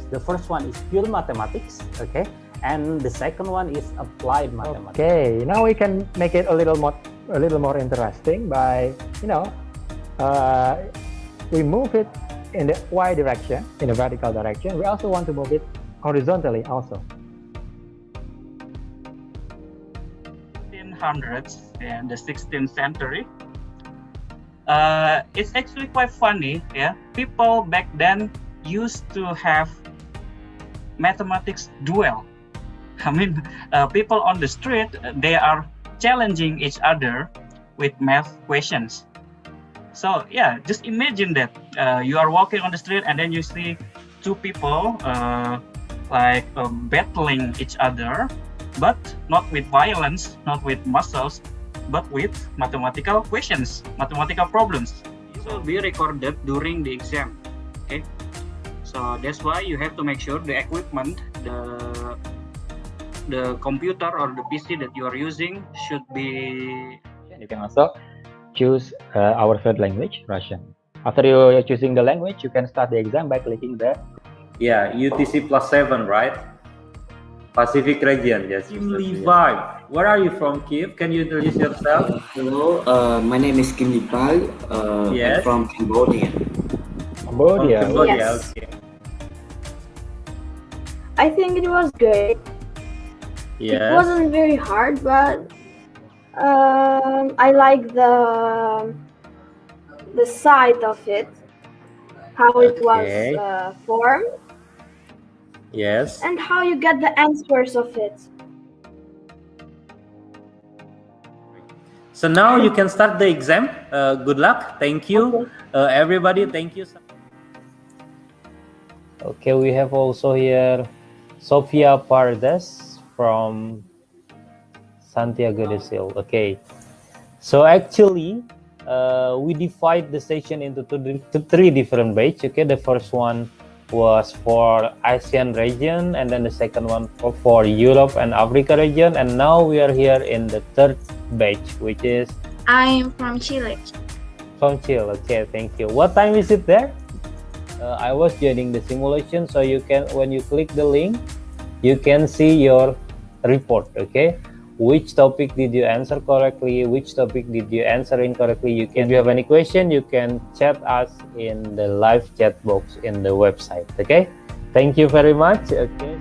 The first one is pure mathematics, okay, and the second one is applied mathematics. Okay, now we can make it a little more interesting by, we move it in the y direction, in the vertical direction. We also want to move it horizontally also. 1600s and the 16th century. It's actually quite funny, yeah. People back then used to have mathematics duel. I mean, people on the street, they are challenging each other with math questions. So yeah, just imagine that you are walking on the street and then you see two people battling each other, but not with violence, not with muscles, but with mathematical questions, mathematical problems. This will be recorded during the exam. Okay, so that's why you have to make sure the equipment, the computer or the PC that you are using should be. You can also choose our third language, Russian. After you choosing the language, you can start the exam by clicking the UTC +7, right? Pacific region, yes. Kim Levi, where are you from, Kim? Can you introduce yourself? Hello, my name is Kim Levi. Yes. I'm from Cambodia. Cambodia. Yes. Okay. I think it was good. Yes. It wasn't very hard, but I like the side of it, how it was formed, Yes. and how you get the answers of it. So now you can start the exam. Good luck. Thank you, everybody. Thank you. Okay, we have also here Sofia Pardes from Santiago de Sil. Okay, so actually we divide the session into three different batch. Okay, the first one was for ASEAN region, and then the second one for Europe and Africa region, and now we are here in the third batch, which is I'm from Chile. from Chile. Okay, thank you. What time is it there? I was joining the simulation, so you can, when you click the link, you can see your report. Okay, which topic did you answer correctly, which topic did you answer incorrectly. You can, if you have any question, you can chat us in the live chat box in the website. Okay, thank you very much. Okay.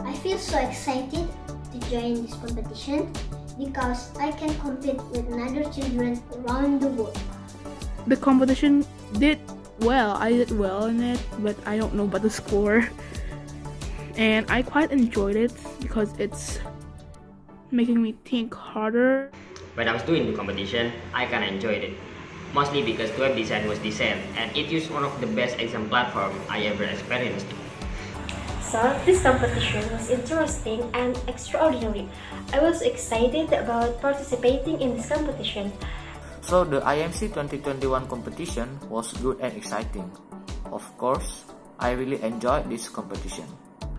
I feel so excited to join this competition because I can compete with other children around the world. The competition did well. I did well in it, but I don't know about the score. And I quite enjoyed it because it's making me think harder. When I was doing the competition, I kinda enjoyed it. Mostly because web design was decent and it used one of the best exam platform I ever experienced. So this competition was interesting and extraordinary. I was excited about participating in this competition. So the IMC 2021 competition was good and exciting. Of course, I really enjoyed this competition.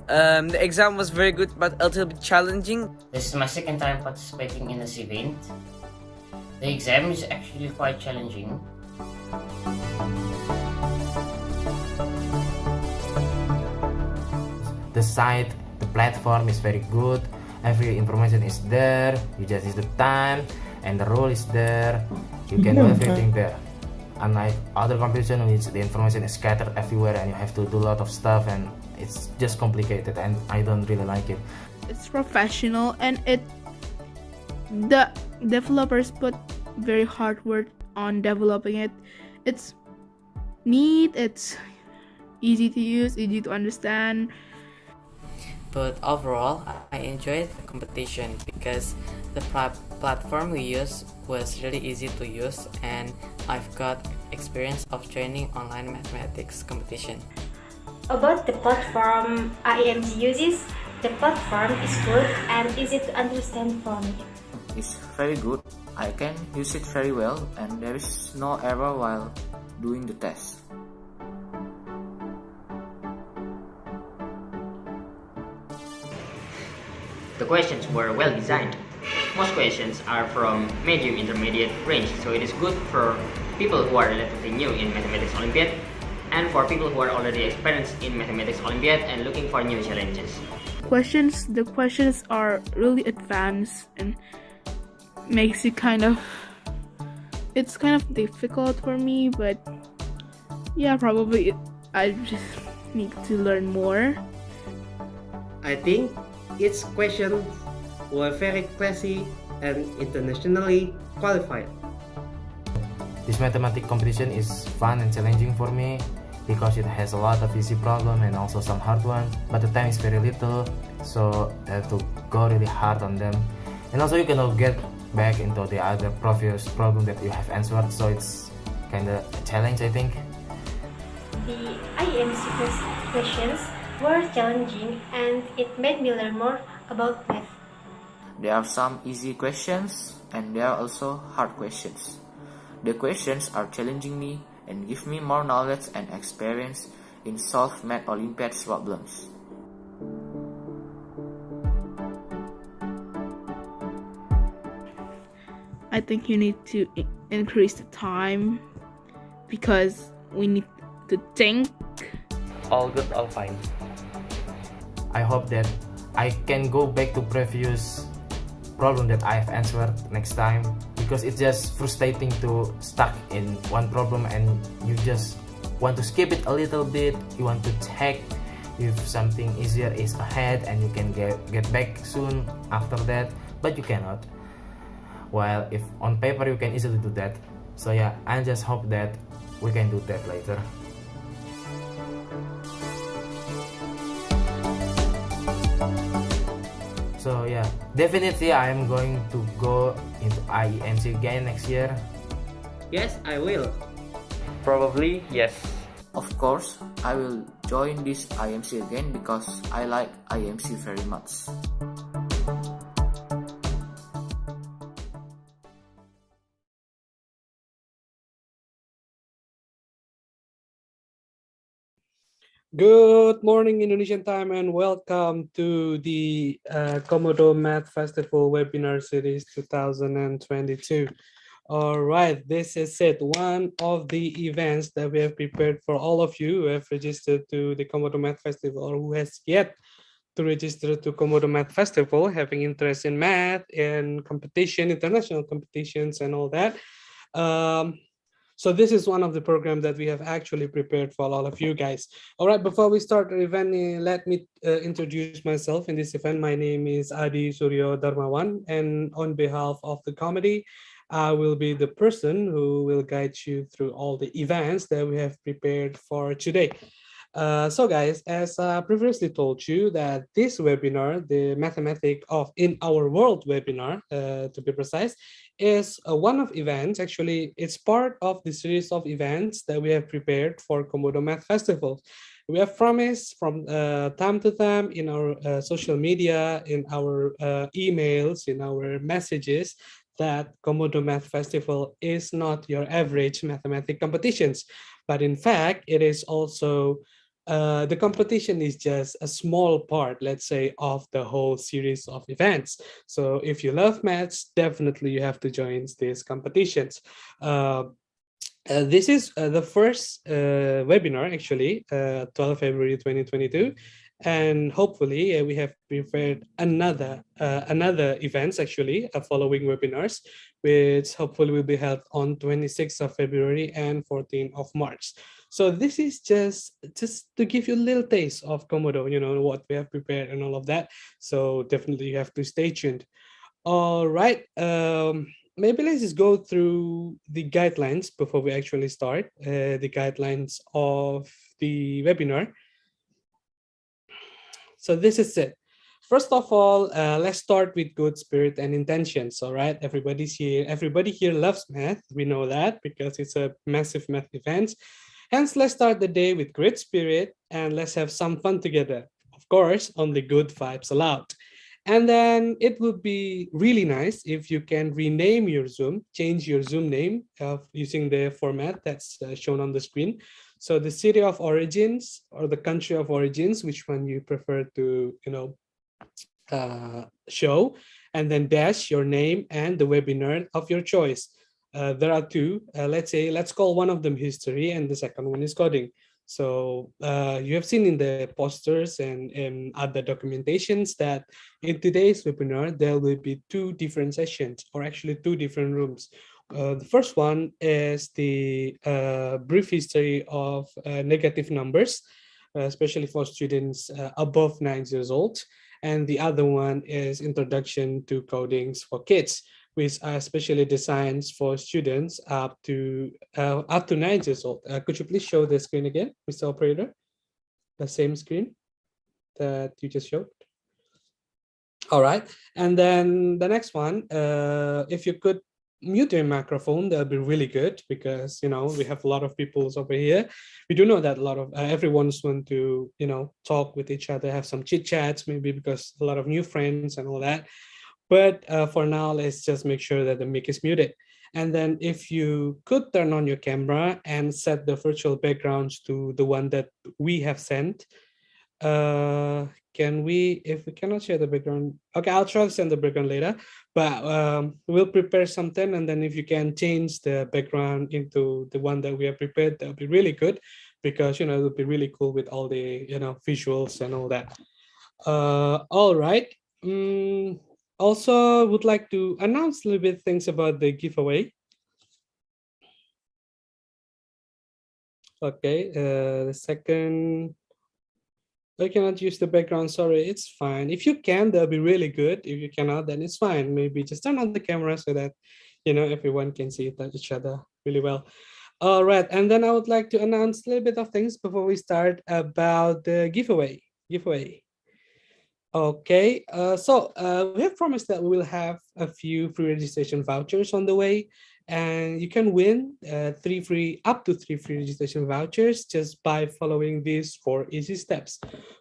The exam was very good but a little bit challenging. This is my second time participating in this event. The exam is actually quite challenging. The site, the platform is very good. Every information is there. You just use the time, and the rule is there. You can do everything there. Unlike other competition, which the information is scattered everywhere, and you have to do a lot of stuff, and it's just complicated, and I don't really like it. It's professional, and the developers put very hard work on developing it. It's neat, it's easy to use, easy to understand. But overall, I enjoyed the competition because the platform we used was really easy to use, and I've got experience of joining online mathematics competition. About the platform IEMC uses, the platform is good and easy to understand for me. It's very good. I can use it very well and there is no error while doing the test. The questions were well designed. Most questions are from medium intermediate range, so it is good for people who are relatively new in Mathematics Olympiad and for people who are already experienced in Mathematics Olympiad and looking for new challenges. The questions are really advanced and makes it it's kind of difficult for me, but yeah, probably I just need to learn more. I think its questions were very classy and internationally qualified. This mathematics competition is fun and challenging for me because it has a lot of easy problem and also some hard one, but the time is very little, so I have to go really hard on them. And also you cannot get back into the other previous problem that you have answered, so it's kind of a challenge, I think. The IEMC questions were challenging and it made me learn more about math. There are some easy questions and there are also hard questions. The questions are challenging me and give me more knowledge and experience in solve math Olympiad problems. I think you need to increase the time because we need to think. All good, all fine. I hope that I can go back to previous problem that I have answered next time, because it's just frustrating to stuck in one problem and you just want to skip it a little bit. You want to check if something easier is ahead and you can get back soon after that, but you cannot. While if on paper you can easily do that. So yeah, I just hope that we can do that later. So yeah, definitely I am going to go into IEMC again next year. Yes, I will. Probably yes. Of course, I will join this IMC again because I like IMC very much. Good morning, Indonesian time, and welcome to the Komodo Math Festival webinar series 2022. All right, this is it. One of the events that we have prepared for all of you who have registered to the Komodo Math Festival or who has yet to register to Komodo Math Festival, having interest in math and competition, international competitions and all that. So this is one of the programs that we have actually prepared for all of you guys. All right, before we start the event, let me introduce myself in this event. My name is Adi Suryo Darmawan, and on behalf of the committee, I will be the person who will guide you through all the events that we have prepared for today. So guys, as I previously told you that this webinar, the Mathematics of in Our World webinar, to be precise, is one of events. Actually, it's part of the series of events that we have prepared for Komodo Math Festival. We have promised from time to time in our social media, in our emails, in our messages, that Komodo Math Festival is not your average mathematics competitions, but in fact, it is also the competition is just a small part, let's say, of the whole series of events. So if you love maths, definitely you have to join these competitions. This is the first webinar, actually, 12 February 2022. And hopefully we have prepared another events, actually, following webinars, which hopefully will be held on 26th of February and 14th of March. So this is just to give you a little taste of Komodo, what we have prepared and all of that. So definitely you have to stay tuned. All right. maybe let's just go through the guidelines before we actually start, the guidelines of the webinar. So this is it. First of all, let's start with good spirit and intentions. All right, everybody's here. Everybody here loves math. We know that because it's a massive math event. Hence, let's start the day with great spirit and let's have some fun together. Of course, only good vibes allowed. And then it would be really nice if you can rename your Zoom, change your Zoom name using the format that's shown on the screen. So the city of origins or the country of origins, which one you prefer to, show, and then dash your name and the webinar of your choice. There are two. Let's call one of them history and the second one is coding. So you have seen in the posters and in other documentations that in today's webinar, there will be two different sessions, or actually two different rooms. The first one is the brief history of negative numbers, especially for students above 9 years old. And the other one is Introduction to Codings for Kids, which are specially designed for students up to 9 years old. Could you please show the screen again, Mr. Operator? The same screen that you just showed. All right, and then the next one, if you could mute your microphone, that'll be really good, because we have a lot of people over here. We do know that a lot of everyone's want to talk with each other, have some chit chats, maybe because a lot of new friends and all that. But for now, let's just make sure that the mic is muted. And then if you could turn on your camera and set the virtual backgrounds to the one that we have sent. Can we, if we cannot share the background, okay, I'll try to send the background later, but we'll prepare something, and then if you can change the background into the one that we have prepared, that would be really good, because it would be really cool with all the visuals and all that. All right. Also would like to announce a little bit things about the giveaway. Okay, the second, I cannot use the background, sorry, it's fine. If you can, that'll be really good. If you cannot, then it's fine. Maybe just turn on the camera so that, everyone can see each other really well. All right, and then I would like to announce a little bit of things before we start about the giveaway. Okay, so we have promised that we will have a few free registration vouchers on the way, and you can win up to three free registration vouchers just by following these 4 easy steps.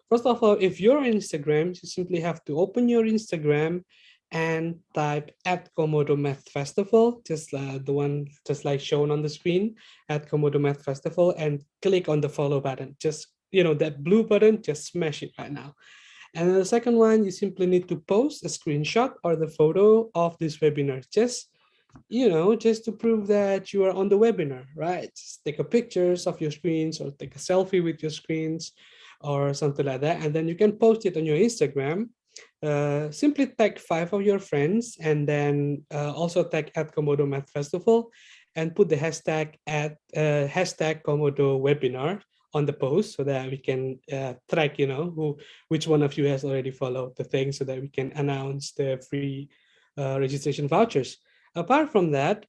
First of all, if you're on Instagram, you simply have to open your Instagram and type @Komodo Math Festival, just the one just like shown on the screen, @Komodo Math Festival, and click on the follow button. Just that blue button, just smash it right now. And the second one, you simply need to post a screenshot or the photo of this webinar, just to prove that you are on the webinar, right? Just take a pictures of your screens or take a selfie with your screens or something like that. And then you can post it on your Instagram. Simply tag 5 of your friends, and then also tag @Komodo Math Festival, and put the hashtag #Komodo webinar on the post, so that we can track, which one of you has already followed the thing, so that we can announce the free registration vouchers. Apart from that,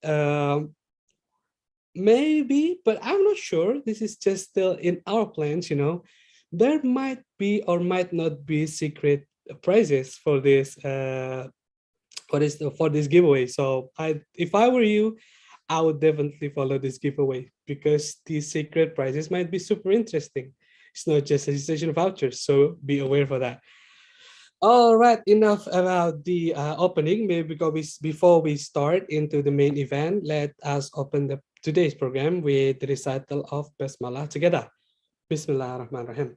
maybe, but I'm not sure, this is just still in our plans, there might be or might not be secret prizes for this giveaway. So if I were you, I would definitely follow this giveaway, because these secret prizes might be super interesting. It's not just registration vouchers, so be aware for that. All right, enough about the opening. Maybe before we start into the main event, let us open today's program with the recital of Basmalah together. Bismillahirrahmanirrahim.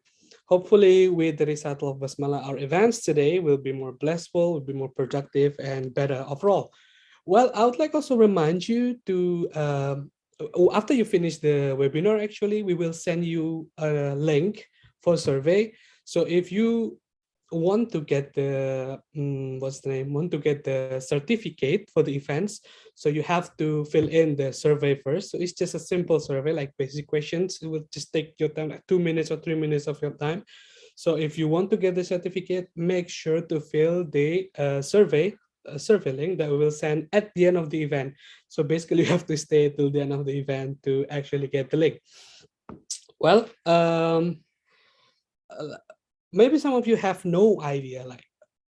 Hopefully, with the recital of Basmalah, our events today will be more blissful, will be more productive, and better overall. Well, I would like also remind you to, after you finish the webinar, actually, we will send you a link for survey. So if you want to get the certificate for the events, so you have to fill in the survey first. So it's just a simple survey, like basic questions. It will just take your time, like 2 minutes or 3 minutes of your time. So if you want to get the certificate, make sure to fill the survey survey link that we will send at the end of the event. So basically, you have to stay till the end of the event to actually get the link. Well, maybe some of you have no idea, like,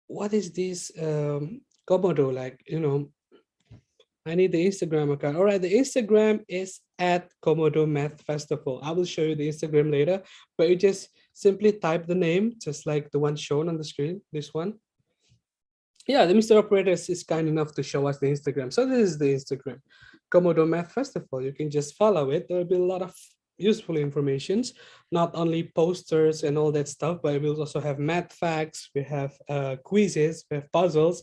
what is this Komodo? Like, I need the Instagram account. All right, the Instagram is at Komodo Math Festival. I will show you the Instagram later, but you just simply type the name, just like the one shown on the screen, this one. Yeah, the Mr. Operator is kind enough to show us the Instagram. So this is the Instagram, Komodo Math Festival. You can just follow it. There will be a lot of useful informations, not only posters and all that stuff, but we'll also have math facts, we have quizzes, we have puzzles,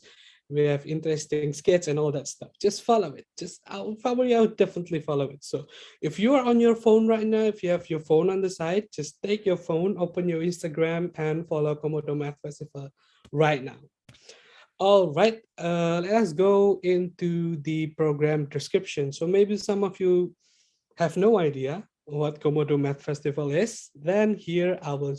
we have interesting skits and all that stuff. Just follow it. I would definitely follow it. So if you are on your phone right now, if you have your phone on the side, just take your phone, open your Instagram and follow Komodo Math Festival right now. All right, let us go into the program description. So maybe some of you have no idea what Komodo Math Festival is. Then here I will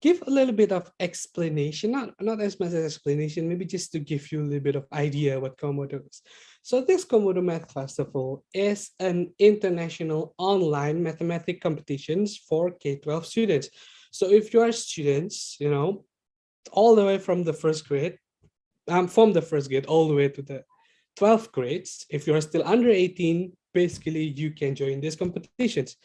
give a little bit of explanation, not as much as explanation, maybe just to give you a little bit of idea what Komodo is. So this Komodo Math Festival is an international online mathematics competitions for K-12 students. So if you are students, all the way from the first grade, all the way to the 12th grades, if you're still under 18, basically you can join these competitions.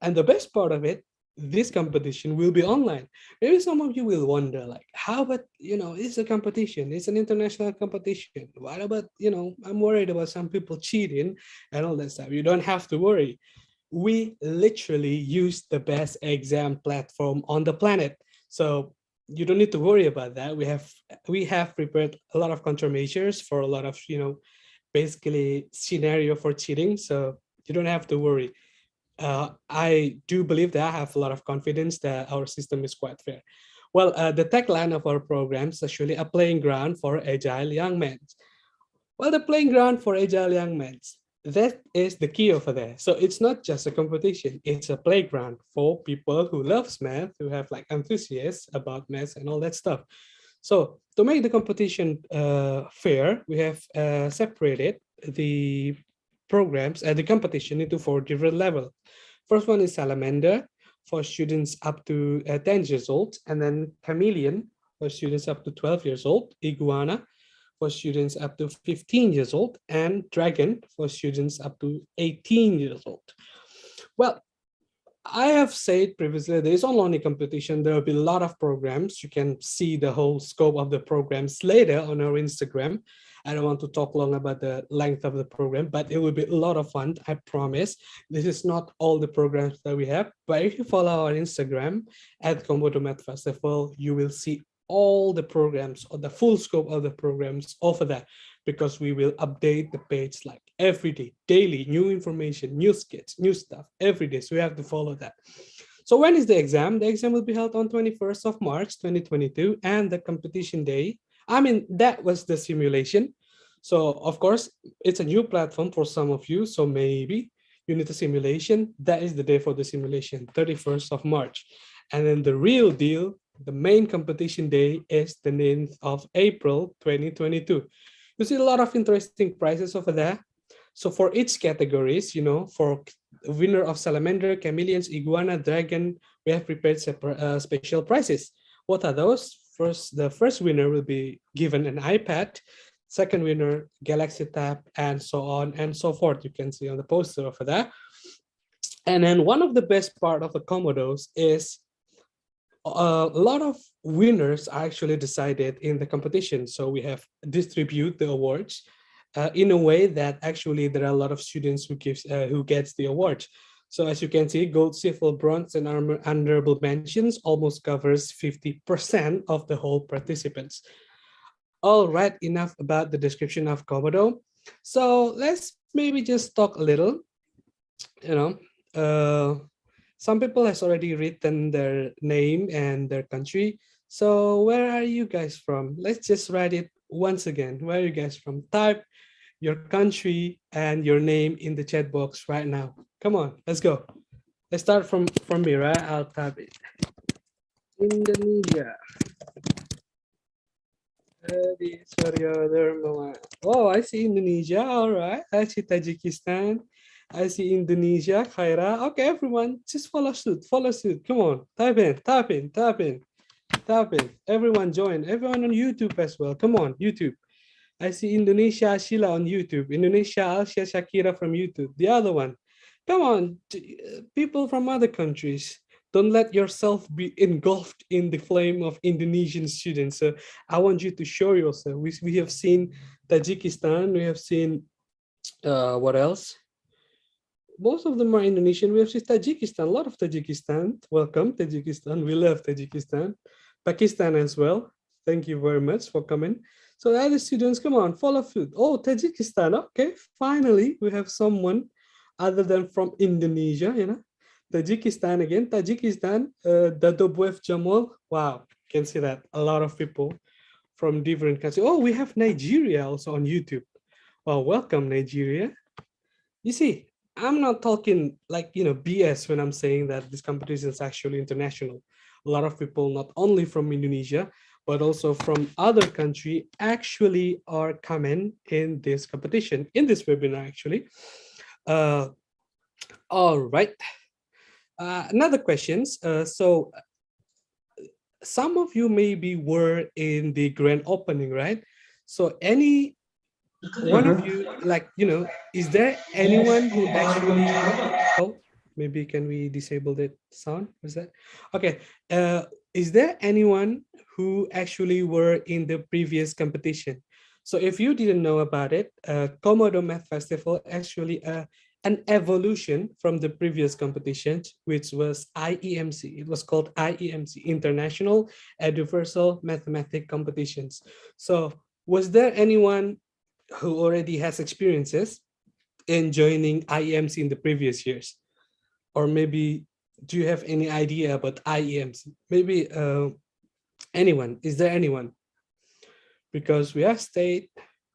And the best part of it, this competition will be online. Maybe some of you will wonder, like, how about, it's a competition, it's an international competition. What about, I'm worried about some people cheating and all that stuff. You don't have to worry. We literally use the best exam platform on the planet. So you don't need to worry about that. We have prepared a lot of countermeasures for a lot of, basically scenario for cheating. So you don't have to worry. I do believe that I have a lot of confidence that our system is quite fair. Well, the tagline of our program is actually a playing ground for agile young men. Well, the playing ground for agile young men, that is the key over there. So it's not just a competition, it's a playground for people who loves math, who have like enthusiasts about math and all that stuff. So to make the competition fair, we have separated the programs and the competition into 4 different levels. First one is Salamander for students up to 10 years old, and then Chameleon for students up to 12 years old, Iguana for students up to 15 years old, and Dragon for students up to 18 years old. Well, I have said previously, there is online competition. There will be a lot of programs. You can see the whole scope of the programs later on our Instagram. I don't want to talk long about the length of the program, but it will be a lot of fun, I promise. This is not all the programs that we have, but if you follow our Instagram at Komodo Math Festival, you will see all the programs or the full scope of the programs over there, because we will update the page like every day, daily, new information, new skits, new stuff, every day. So we have to follow that. So when is the exam? The exam will be held on 21st of March, 2022, and the competition day, that was the simulation. So of course, it's a new platform for some of you. So maybe you need a simulation. That is the day for the simulation, 31st of March. And then the real deal, the main competition day is the 9th of April, 2022. You see a lot of interesting prizes over there. So for each categories, for winner of Salamander, Chameleons, Iguana, Dragon, we have prepared separate special prizes. What are those? The first winner will be given an iPad, second winner, Galaxy Tab, and so on and so forth. You can see on the poster over there. And then one of the best part of the Komodos is a lot of winners are actually decided in the competition. So we have distribute the awards in a way that actually there are a lot of students who gets the awards. So as you can see, gold, silver, bronze, and honorable mentions almost covers 50% of the whole participants. All right, enough about the description of Komodo. So let's maybe just talk a little. Some people has already written their name and their country. So where are you guys from? Let's just write it once again. Where are you guys from? Type your country and your name in the chat box right now. Come on, let's go. Let's start from me, right? I'll type it. Indonesia. Oh, I see Indonesia. All right. I see Tajikistan. I see Indonesia. Khaira. Okay, everyone, just follow suit. Follow suit. Come on. Type in. Type in. Type in. Type in. Everyone join. Everyone on YouTube as well. Come on, YouTube. I see Indonesia Sheila on YouTube. Indonesia Alsia Shakira from YouTube. The other one. Come on, people from other countries. Don't let yourself be engulfed in the flame of Indonesian students. So I want you to show yourself. We have seen Tajikistan. We have seen what else? Most of them are Indonesian. We have seen Tajikistan. A lot of Tajikistan. Welcome, Tajikistan. We love Tajikistan. Pakistan as well. Thank you very much for coming. So the other students, come on, follow suit. Oh, Tajikistan. Okay, finally we have someone other than from Indonesia, you know. Tajikistan again. Tajikistan, Dadobuev Jamal. Wow, can see that. A lot of people from different countries. Oh, we have Nigeria also on YouTube. Well, welcome, Nigeria. You see, I'm not talking like, BS when I'm saying that this competition is actually international. A lot of people, not only from Indonesia, but also from other country actually are coming in this competition, in this webinar actually. All right. Another questions. So some of you maybe were in the grand opening, right? So any one of you, like, is there anyone who actually, oh, maybe can we disable that sound? Was that? Okay. Is there anyone who actually were in the previous competition? So if you didn't know about it, Komodo Math Festival actually an evolution from the previous competition, which was IEMC. It was called IEMC, International Universal Mathematics Competitions. So was there anyone who already has experiences in joining IEMC in the previous years? Or maybe, do you have any idea about IEMC? Maybe anyone, is there anyone? Because we have stayed,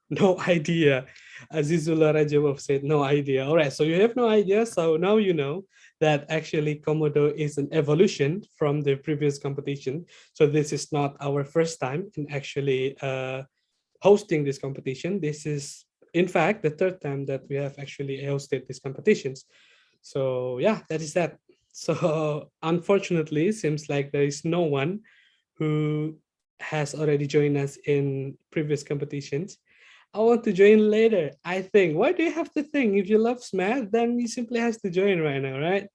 no idea. Azizullah Rajabov said, no idea. All right, so you have no idea. So now you know that actually Komodo is an evolution from the previous competition. So this is not our first time in actually hosting this competition. This is, in fact, the third time that we have actually hosted these competitions. So yeah, that is that. So unfortunately, it seems like there is no one who has already joined us in previous competitions. I want to join later, I think. Why do you have to think? If you love math, then you simply has to join right now, right?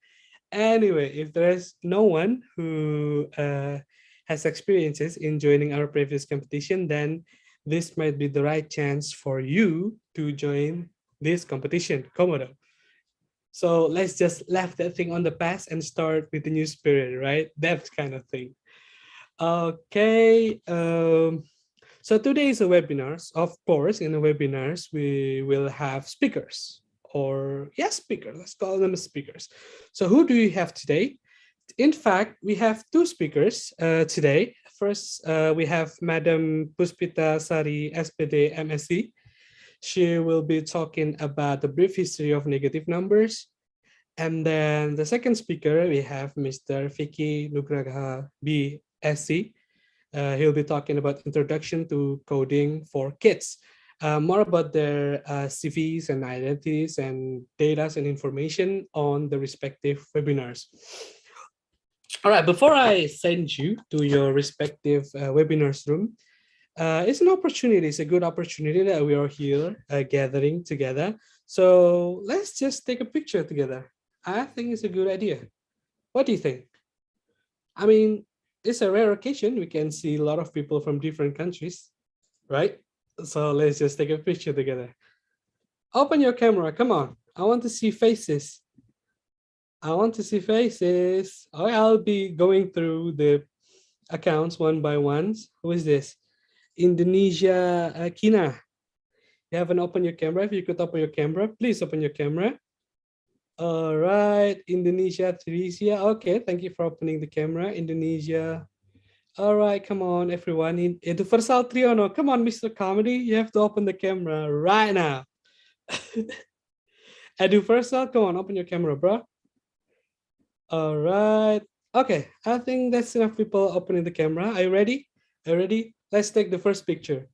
Anyway, if there's no one who has experiences in joining our previous competition, then this might be the right chance for you to join this competition, Komodo. So let's just left that thing on the past and start with the new spirit, right? That kind of thing. Okay. So today is a webinars. Of course, in the webinars, we will have speakers or speakers. Let's call them speakers. So who do you have today? In fact, we have two speakers today. First, we have Madam Puspita Sari, SPD, MSc. She will be talking about the brief history of negative numbers. And then the second speaker, we have Mr. Vicky Nugraha, BSc. He'll be talking about introduction to coding for kids. More about their CVs and identities and data and information on the respective webinars. All right, before I send you to your respective webinars room, it's an opportunity. It's a good opportunity that we are here gathering together. So let's just take a picture together. I think it's a good idea. What do you think? I mean, it's a rare occasion. We can see a lot of people from different countries, right? So let's just take a picture together. Open your camera. Come on. I want to see faces. I want to see faces. I'll be going through the accounts one by one. Who is this? Indonesia, Kina. You haven't opened your camera. If you could open your camera, please open your camera. All right, Indonesia, Theresia. Okay, thank you for opening the camera, Indonesia. All right, come on, everyone. Universal Triono, come on, Mr. Comedy. You have to open the camera right now. Universal, come on, open your camera, bro. All right. Okay, I think that's enough people opening the camera. Are you ready? Are you ready? Let's take the first picture.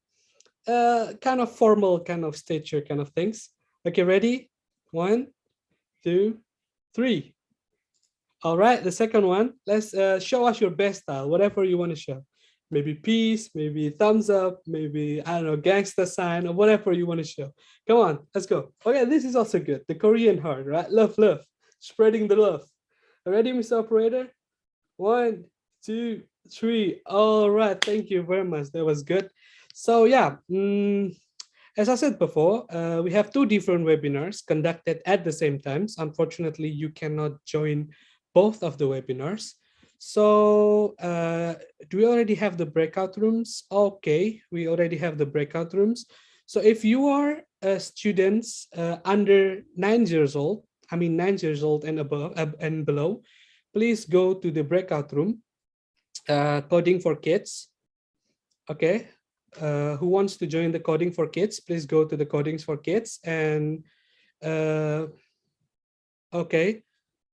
Kind of formal, kind of stature, kind of things. Okay, ready? 1, 2, 3. All right, the second one. Let's show us your best style, whatever you want to show. Maybe peace, maybe thumbs up, maybe, I don't know, gangster sign, or whatever you want to show. Come on, let's go. Okay, this is also good. The Korean heart, right? Love, love. Spreading the love. Ready, Mr. Operator? 1, 2, 3. All right, thank you very much. That was good. So yeah, as I said before, we have 2 different webinars conducted at the same time. Unfortunately, you cannot join both of the webinars. So do we already have the breakout rooms? Okay, we already have the breakout rooms. So if you are students under 9 years old, I mean 9 years old and above and below, please go to the breakout room, Coding for Kids. Okay, who wants to join the Coding for Kids? Please go to the Codings for Kids. And okay,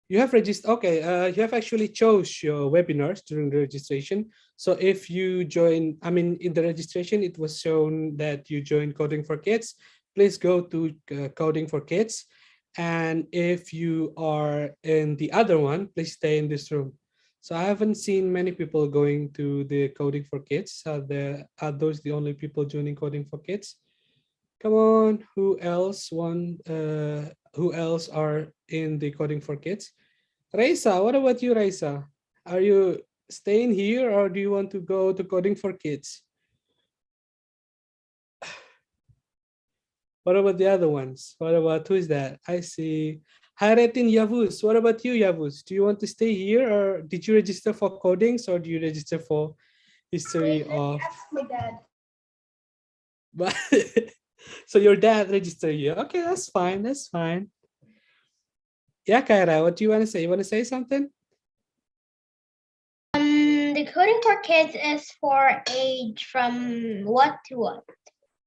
you have registered. Okay, you have actually chose your webinars during the registration. So if you join, I mean, in the registration, it was shown that you joined Coding for Kids. Please go to Coding for Kids. And if you are in the other one, please stay in this room. So I haven't seen many people going to the Coding for Kids. Are those the only people joining Coding for Kids? Come on, who else who else are in the Coding for Kids? Raisa, what about you, Raisa? Are you staying here or do you want to go to Coding for Kids? What about the other ones? What about, who is that? I see Haretin Yavuz. What about you, Yavuz? Do you want to stay here or did you register for codings or do you register for history of? Ask my dad. But so your dad registered you. Okay, that's fine. That's fine. Yeah, Kaira, what do you want to say? You want to say something? The Coding for Kids is for age from what to what?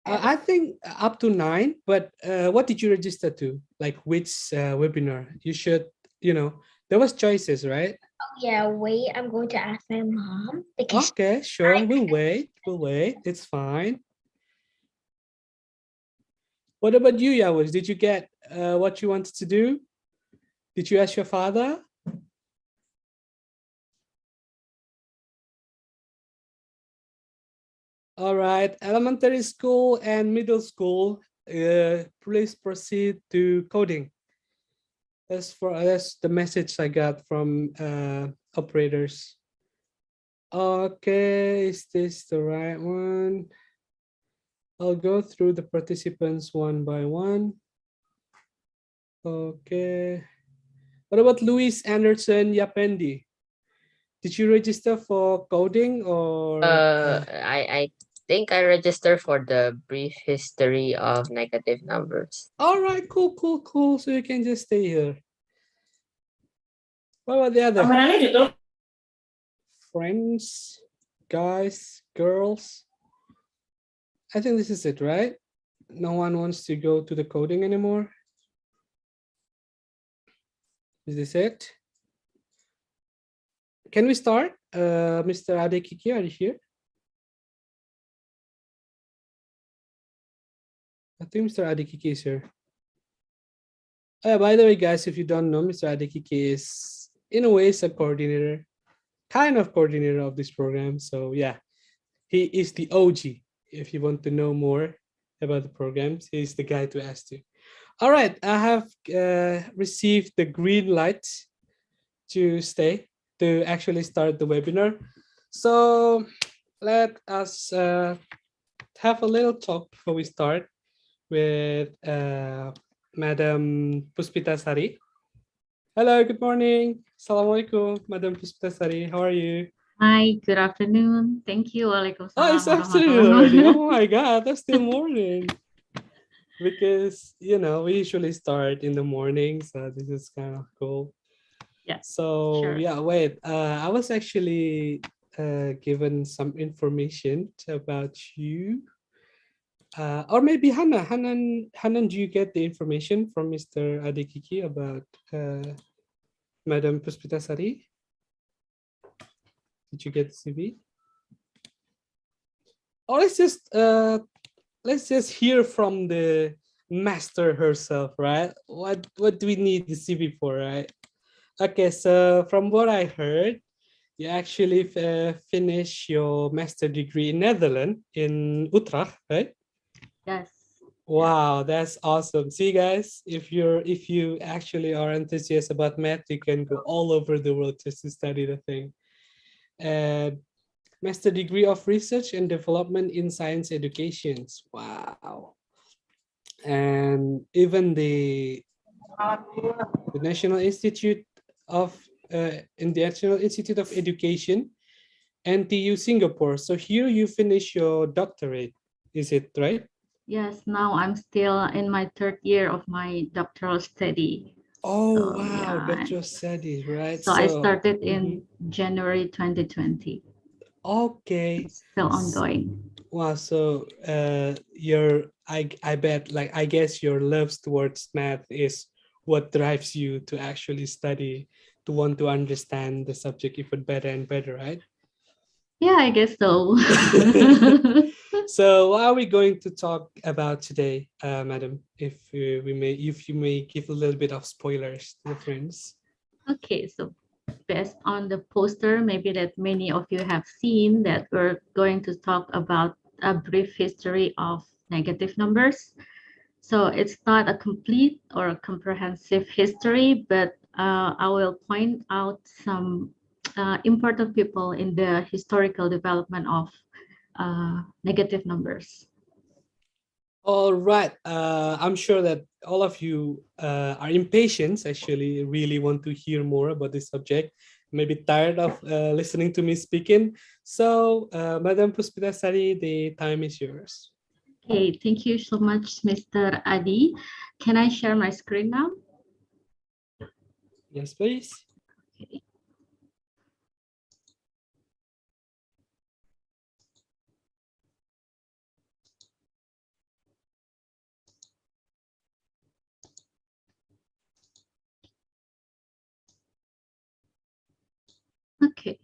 I think up to 9, but what did you register to? Like which webinar? You should, there was choices, right? Oh yeah, wait, I'm going to ask my mom because Okay, sure. We'll wait. We'll wait. It's fine. What about you, Yawus? Did you get what you wanted to do? Did you ask your father? All right, elementary school and middle school, please proceed to coding. That's the message I got from operators. Okay, is this the right one? I'll go through the participants one by one. Okay. What about Luis Anderson Yapendi? Did you register for coding or? I think I registered for the brief history of negative numbers. All right, cool. So you can just stay here. What about the other? Friends, guys, girls. I think this is it, right? No one wants to go to the coding anymore. Is this it? Can we start? Mr. Adekiki, are you here? I think Mr. Adekiki is here. By the way, guys, if you don't know, Mr. Adekiki is, in a way, a coordinator, kind of coordinator of this program. So yeah, he is the OG. If you want to know more about the programs, he's the guy to ask to. All right, I have received the green light to stay, to actually start the webinar. So let us have a little talk before we start with Madam Puspita Sari. Hello, good morning. Assalamualaikum, Madam Puspita Sari. How are you? Hi, good afternoon. Thank you. Waalaikumsalam. Oh, it's afternoon already. Oh my God, that's still morning. Because, we usually start in the morning, so this is kind of cool. Yeah. So, sure. yeah, wait. I was actually given some information about you. Or maybe Hannah. Hanan, do you get the information from Mr. Adekiki about Madam Puspita Sari? Did you get the CV? or let's just hear from the master herself, right? What do we need the CV for, right? Okay, so from what I heard, you actually finish your master degree in Netherlands in Utrecht, right? Yes. Wow, that's awesome. See, guys, if you actually are enthusiastic about math, you can go all over the world just to study the thing. And master degree of research and development in science educations. Wow. And even the National Institute of National Institute of Education, NTU Singapore. So here you finish your doctorate, is it right? Yes, now I'm still in my third year of my doctoral study. Oh, So, wow, yeah. doctoral studies, right? So I started in January 2020. Okay. It's still ongoing. Wow, so I bet, like, I guess your love towards math is what drives you to actually study, to want to understand the subject even better and better, right? Yeah, I guess so. So what are we going to talk about today, madam? If you may give a little bit of spoilers to the friends. Okay, so based on the poster, maybe that many of you have seen, that we're going to talk about a brief history of negative numbers. So it's not a complete or a comprehensive history, but I will point out some important people in the historical development of negative numbers. All right. I'm sure that all of you are impatient, actually, really want to hear more about this subject, maybe tired of listening to me speaking. So, Madam Puspitasari, the time is yours. Okay, thank you so much, Mr. Adi. Can I share my screen now? Yes, please. Okay. Okay.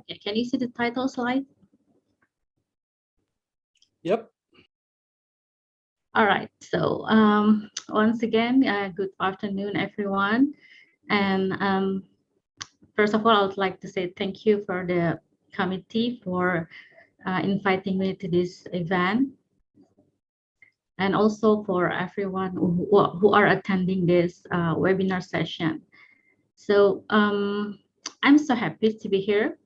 Yeah, can you see the title slide? Yep. All right. So once again, good afternoon, everyone. And first of all, I would like to say thank you for the committee for inviting me to this event, and also for everyone who are attending this webinar session. So I'm so happy to be here,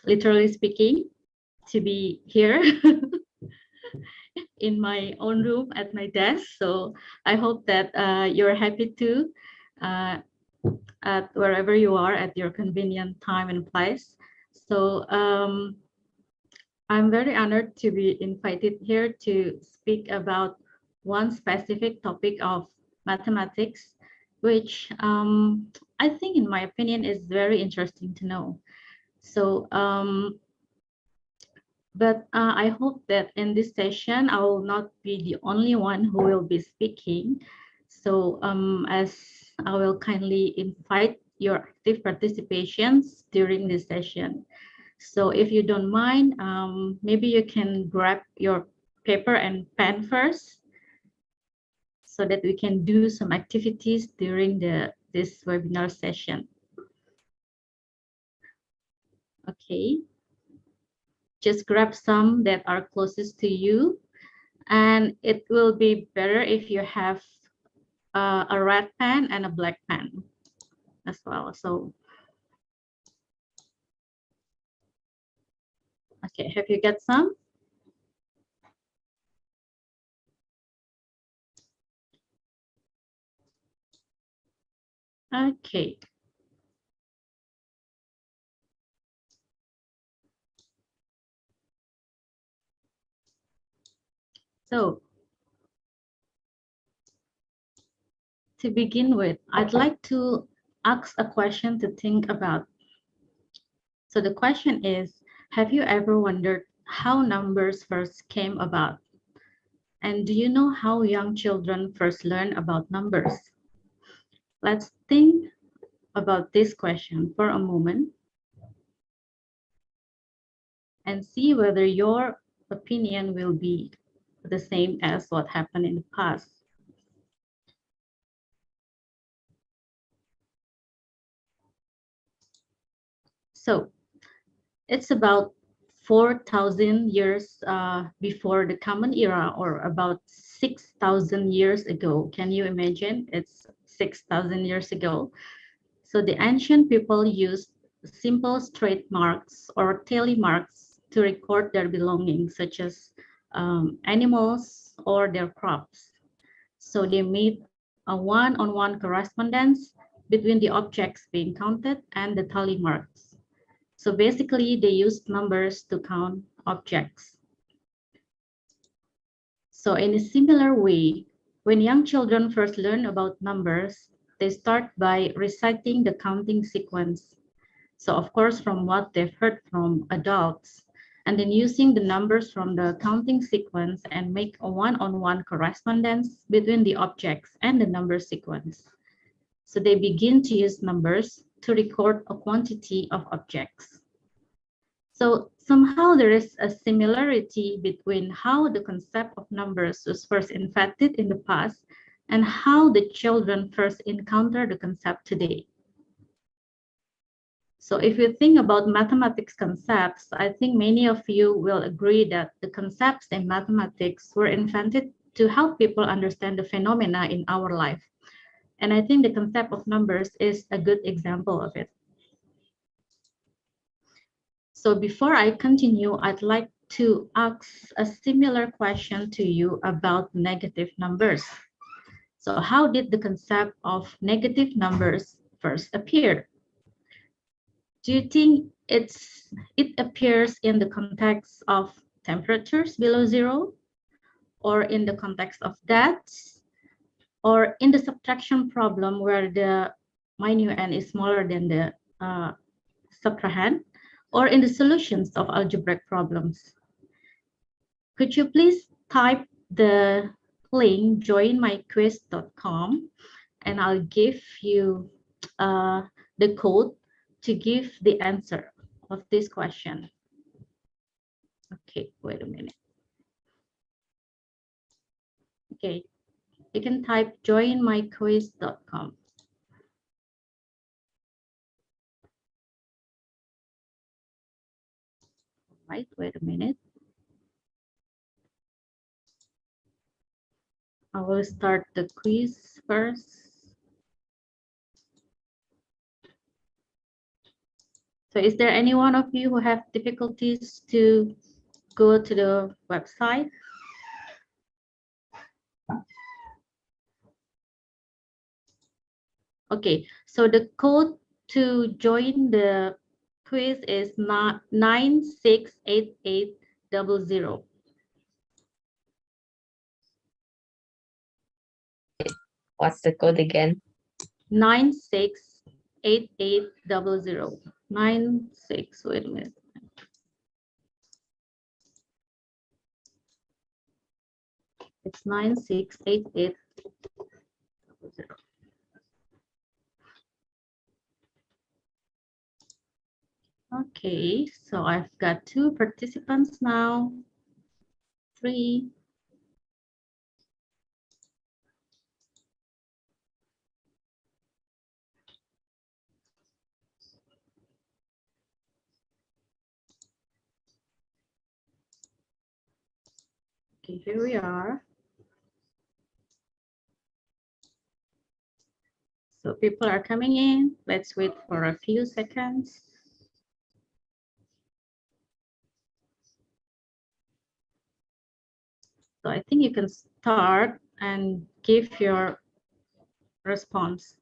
literally speaking, to be here in my own room at my desk. So I hope that you're happy too, at wherever you are at your convenient time and place. So I'm very honored to be invited here to speak about one specific topic of mathematics, which I think, in my opinion, is very interesting to know. So but I hope that in this session, I will not be the only one who will be speaking. So as I will kindly invite your active participations during this session. So if you don't mind, maybe you can grab your paper and pen first, so that we can do some activities during this webinar session. Okay. Just grab some that are closest to you, and it will be better if you have a red pen and a black pen as well. So okay, have you got some? Okay. So to begin with, I'd like to ask a question to think about. So the question is, have you ever wondered how numbers first came about? And do you know how young children first learn about numbers? Let's think about this question for a moment and see whether your opinion will be the same as what happened in the past. So it's about 4,000 years before the Common Era, or about 6,000 years ago. Can you imagine? It's 6,000 years ago. So the ancient people used simple straight marks or tally marks to record their belongings, such as animals or their crops. So they made a one-on-one correspondence between the objects being counted and the tally marks. So basically, they used numbers to count objects. So in a similar way, when young children first learn about numbers, they start by reciting the counting sequence. So of course, from what they've heard from adults, and then using the numbers from the counting sequence and make a one-on-one correspondence between the objects and the number sequence. So they begin to use numbers to record a quantity of objects. So somehow there is a similarity between how the concept of numbers was first invented in the past and how the children first encounter the concept today. So if you think about mathematics concepts, I think many of you will agree that the concepts in mathematics were invented to help people understand the phenomena in our life. And I think the concept of numbers is a good example of it. So before I continue, I'd like to ask a similar question to you about negative numbers. So how did the concept of negative numbers first appear? Do you think it appears in the context of temperatures below zero, or in the context of deaths, or in the subtraction problem where the minuend is smaller than the subtrahend, or in the solutions of algebraic problems? Could you please type the link joinmyquiz.com and I'll give you the code to give the answer of this question. Okay, wait a minute. Okay, you can type joinmyquiz.com. Right, wait a minute. I will start the quiz first. So is there any one of you who have difficulties to go to the website? Okay, so the code to join the quiz is 968800. What's the code again? 968800. 96, wait a minute. It's 968800. Okay, so I've got 2 participants now. 3. Okay, here we are. So people are coming in. Let's wait for a few seconds. So I think you can start and give your response.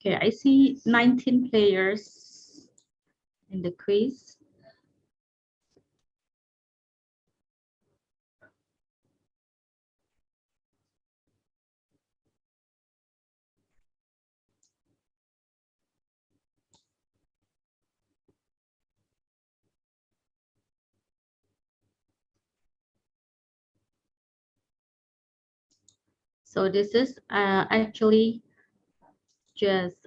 Okay, I see 19 players in the quiz. So this is actually just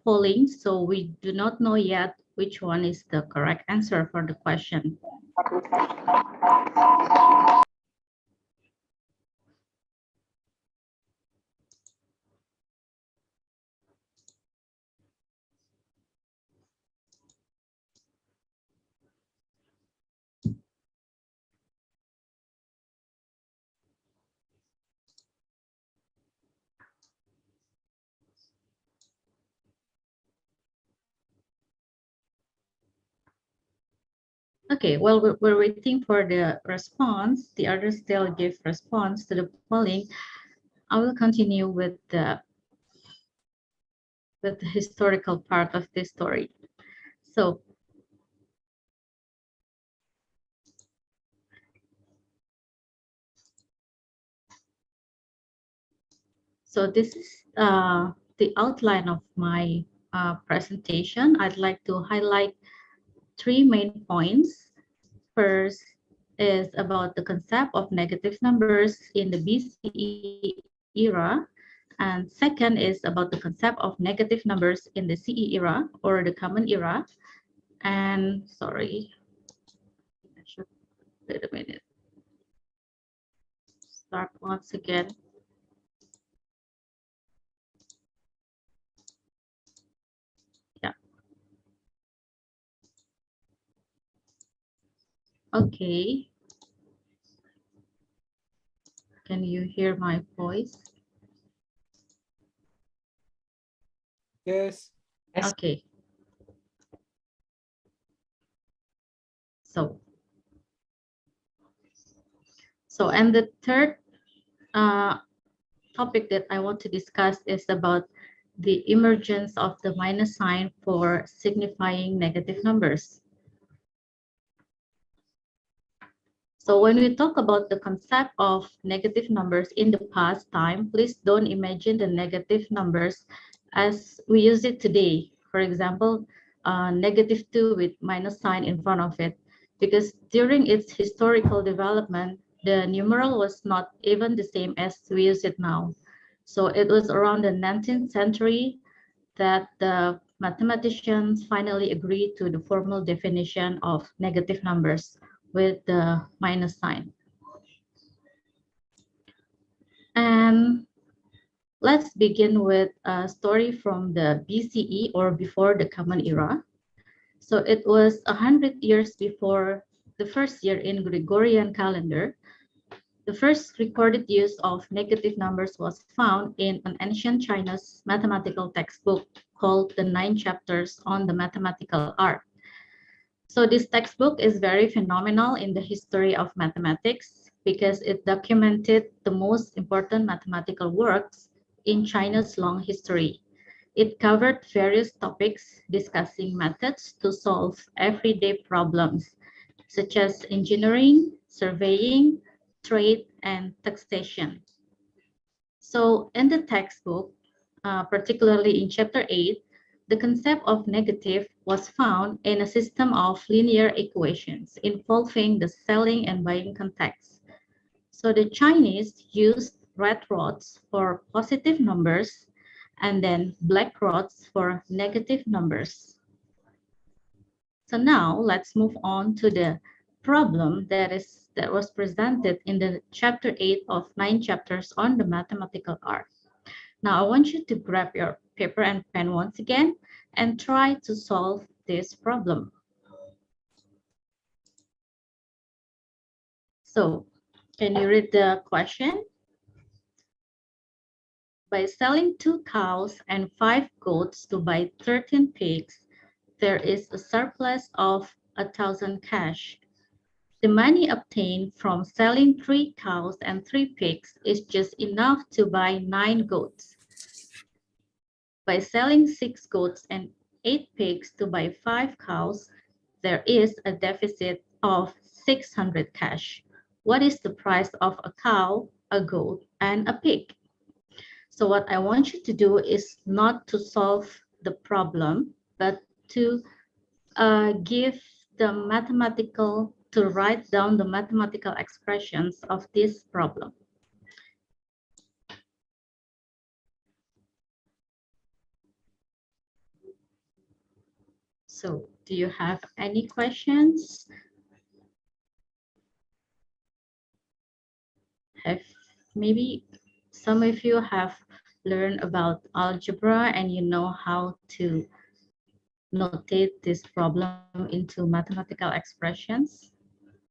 polling, so we do not know yet which one is the correct answer for the question. Okay, well, we're waiting for the response. The others still give response to the polling. I will continue with the historical part of this story. So this is the outline of my presentation. I'd like to highlight three main points. First is about the concept of negative numbers in the BCE era. And second is about the concept of negative numbers in the CE era or the Common Era. And sorry, I should wait a minute. Start once again. Yeah. Okay. Can you hear my voice? Yes. Okay. And the third topic that I want to discuss is about the emergence of the minus sign for signifying negative numbers. So when we talk about the concept of negative numbers in the past time, please don't imagine the negative numbers as we use it today. For example, -2 with minus sign in front of it, because during its historical development, the numeral was not even the same as we use it now. So it was around the 19th century that the mathematicians finally agreed to the formal definition of negative numbers with the minus sign. And let's begin with a story from the BCE or before the Common Era. So it was 100 years before the first year in Gregorian calendar. The first recorded use of negative numbers was found in an ancient Chinese mathematical textbook called The 9 Chapters on the Mathematical Art. So this textbook is very phenomenal in the history of mathematics because it documented the most important mathematical works in China's long history. It covered various topics discussing methods to solve everyday problems such as engineering, surveying, trade, and taxation. So in the textbook, particularly in chapter 8, the concept of negative was found in a system of linear equations involving the selling and buying context. So the Chinese used red rods for positive numbers and then black rods for negative numbers. So now let's move on to the problem that was presented in the chapter 8 of 9 chapters on the mathematical art. Now I want you to grab your paper and pen once again and try to solve this problem. So can you read the question? By selling 2 cows and 5 goats to buy 13 pigs, there is a surplus of 1,000 cash. The money obtained from selling 3 cows and 3 pigs is just enough to buy 9 goats. By selling 6 goats and 8 pigs to buy 5 cows, there is a deficit of 600 cash. What is the price of a cow, a goat, and a pig? So what I want you to do is not to solve the problem, but to write down the mathematical expressions of this problem. So do you have any questions? Have maybe some of you have learned about algebra and you know how to notate this problem into mathematical expressions.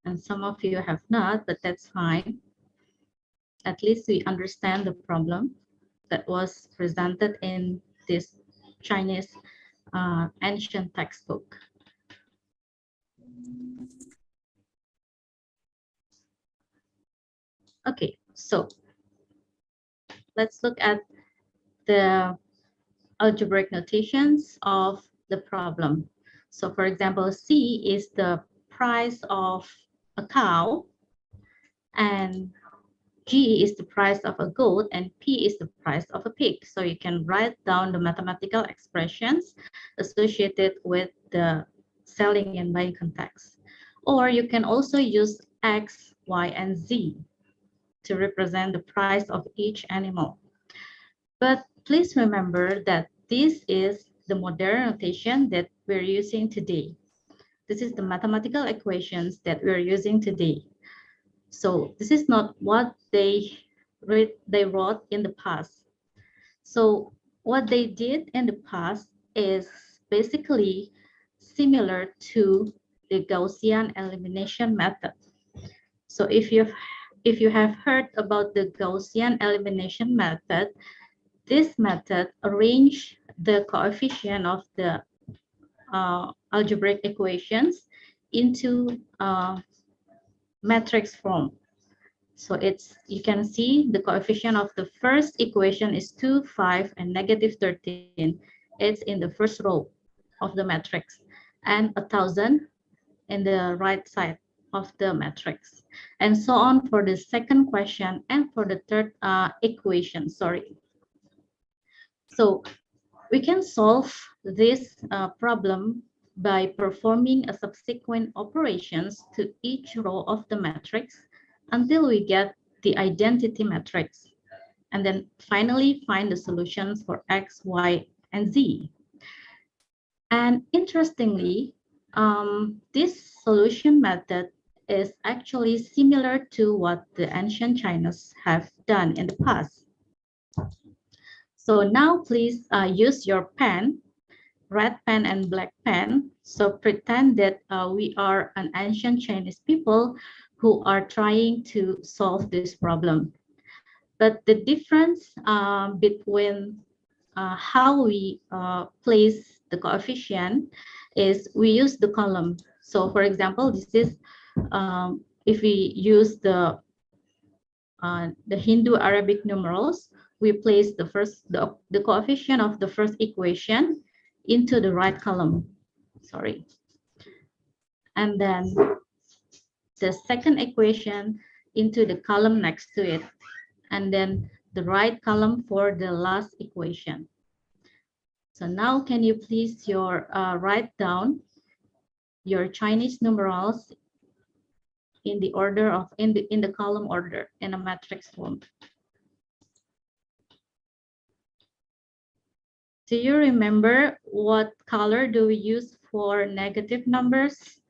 And some of you have not, but that's fine. At least we understand the problem that was presented in this Chinese ancient textbook. Okay, so let's look at the algebraic notations of the problem. So for example, C is the price of a cow, and G is the price of a goat, and P is the price of a pig. So you can write down the mathematical expressions associated with the selling and buying context. Or you can also use X, Y, and Z to represent the price of each animal. But please remember that this is the modern notation that we're using today. This is the mathematical equations that we're using today. So this is not what they wrote in the past. So what they did in the past is basically similar to the Gaussian elimination method. So if you have heard about the Gaussian elimination method, this method arrange the coefficient of the algebraic equations into matrix form. So you can see the coefficient of the first equation is 2, 5, and -13. It's in the first row of the matrix, and 1,000 in the right side of the matrix, and so on for the second question and for the third equation, sorry. So we can solve this problem by performing a subsequent operations to each row of the matrix until we get the identity matrix, and then finally find the solutions for X, Y, and Z. And interestingly, this solution method is actually similar to what the ancient Chinese have done in the past. So now please use your pen, red pen and black pen. So pretend that we are an ancient Chinese people who are trying to solve this problem. But the difference between how we place the coefficient is we use the column. So for example, this is if we use the Hindu Arabic numerals, we place the coefficient of the first equation into the right column, sorry. And then the second equation into the column next to it, and then the right column for the last equation. So now can you please write down your Chinese numerals in the order of in the column order in a matrix form. Do you remember what color do we use for negative numbers?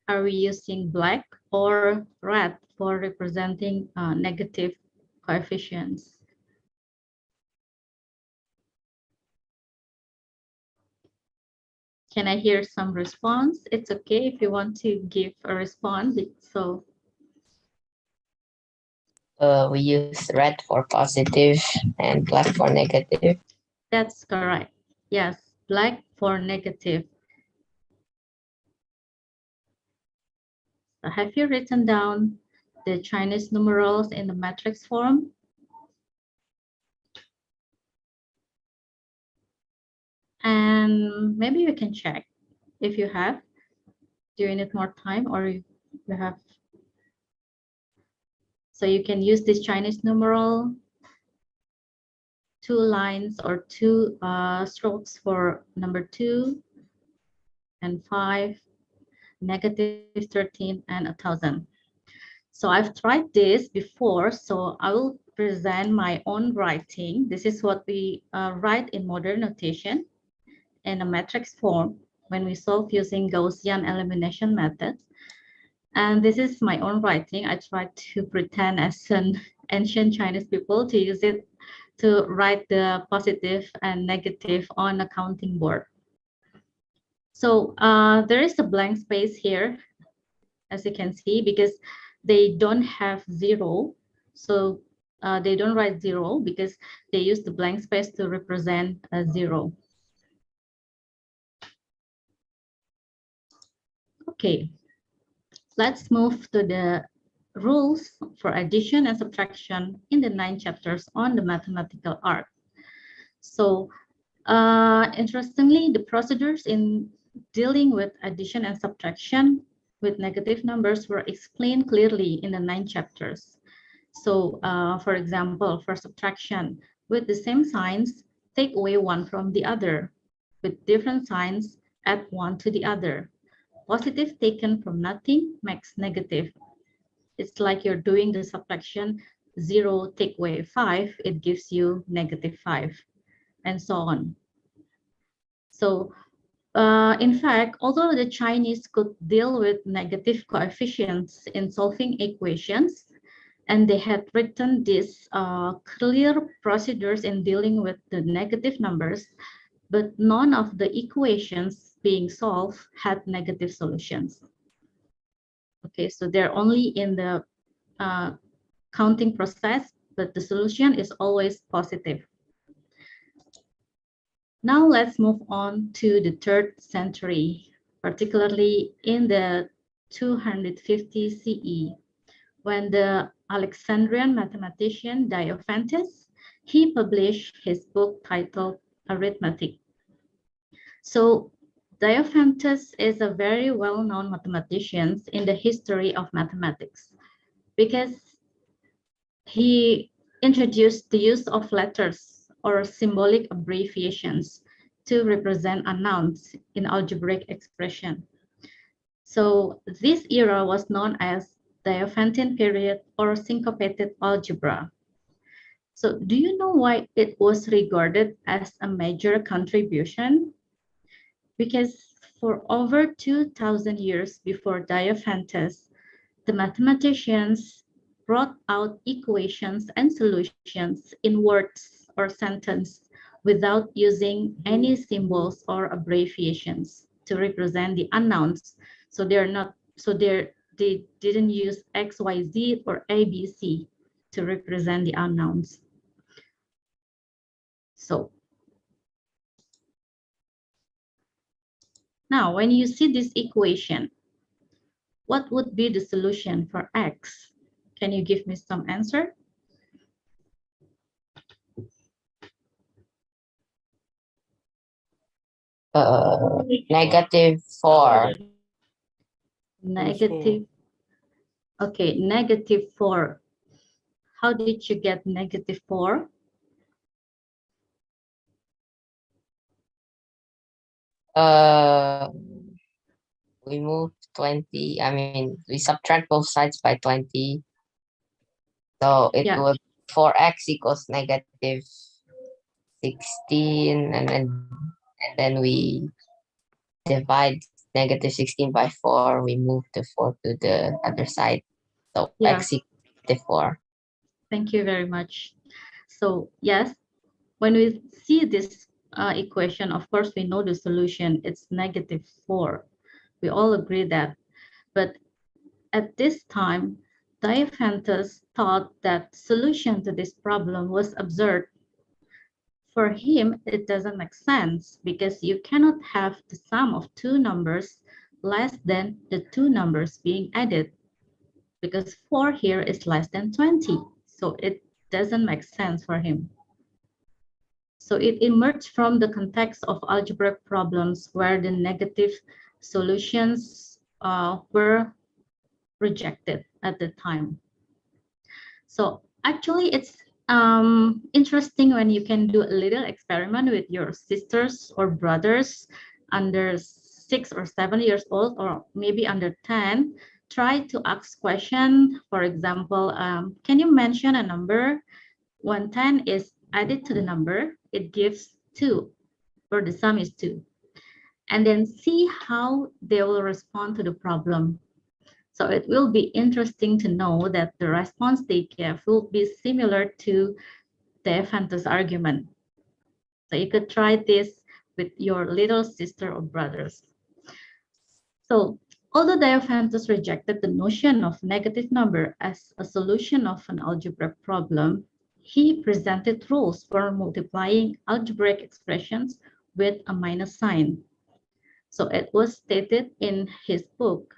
Are we using black or red for representing negative coefficients? Can I hear some response? It's okay if you want to give a response. So we use red for positive and black for negative. That's correct. Yes, black for negative. So have you written down the Chinese numerals in the matrix form? And maybe you can check if you have. Do you need more time or you have? So you can use this Chinese numeral, 2 lines or 2 strokes for number 2 and 5, -13, and 1,000. So I've tried this before, so I will present my own writing. This is what we write in modern notation in a matrix form when we solve using Gaussian elimination method. And this is my own writing. I tried to pretend as an ancient Chinese people to use it to write the positive and negative on a counting board. So there is a blank space here, as you can see, because they don't have zero. So they don't write zero because they use the blank space to represent a zero. Okay, let's move to the rules for addition and subtraction in the 9 chapters on the mathematical art. So interestingly, the procedures in dealing with addition and subtraction with negative numbers were explained clearly in the 9 chapters. So for example, for subtraction, with the same signs, take away one from the other. With different signs, add one to the other. Positive taken from nothing makes negative. It's like you're doing the subtraction, 0 take away 5, it gives you negative 5, and so on. So in fact, although the Chinese could deal with negative coefficients in solving equations, and they had written these clear procedures in dealing with the negative numbers, but none of the equations being solved had negative solutions. Okay, so they're only in the counting process, but the solution is always positive. Now let's move on to the 3rd century, particularly in the 250 CE, when the Alexandrian mathematician Diophantus, he published his book titled Arithmetic. So Diophantus is a very well-known mathematician in the history of mathematics because he introduced the use of letters or symbolic abbreviations to represent unknowns in algebraic expression. So this era was known as Diophantine period or syncopated algebra. So do you know why it was regarded as a major contribution? Because for over 2,000 years before Diophantus, the mathematicians brought out equations and solutions in words or sentence without using any symbols or abbreviations to represent the unknowns. So they didn't use X, Y, Z or A, B, C to represent the unknowns. So now when you see this equation, what would be the solution for X? Can you give me some answer? -4. Negative. Okay, -4. How did you get -4? We move 20. I mean, we subtract both sides by 20. So it would 4x equals -16, and then we divide -16 by 4. We move the 4 to the other side. So x equals 4. Thank you very much. So yes, when we see this equation, of course, we know the solution. It's -4. We all agree that. But at this time, Diophantus thought that solution to this problem was absurd. For him, it doesn't make sense because you cannot have the sum of two numbers less than the two numbers being added, because 4 here is less than 20. So it doesn't make sense for him. So it emerged from the context of algebraic problems where the negative solutions were rejected at the time. So actually it's interesting when you can do a little experiment with your sisters or brothers under 6 or 7 years old, or maybe under 10, try to ask question. For example, can you mention a number when 10 is added to the number, it gives 2, or the sum is 2. And then see how they will respond to the problem. So it will be interesting to know that the response they give will be similar to Diophantus' argument. So you could try this with your little sister or brothers. So although Diophantus rejected the notion of negative number as a solution of an algebraic problem, he presented rules for multiplying algebraic expressions with a minus sign. So it was stated in his book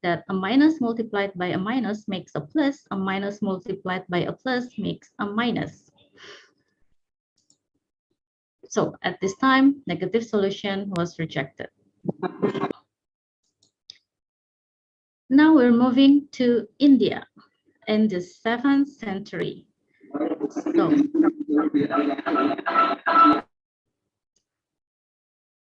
that a minus multiplied by a minus makes a plus, a minus multiplied by a plus makes a minus. So at this time, negative solution was rejected. Now we're moving to India in the 7th century. So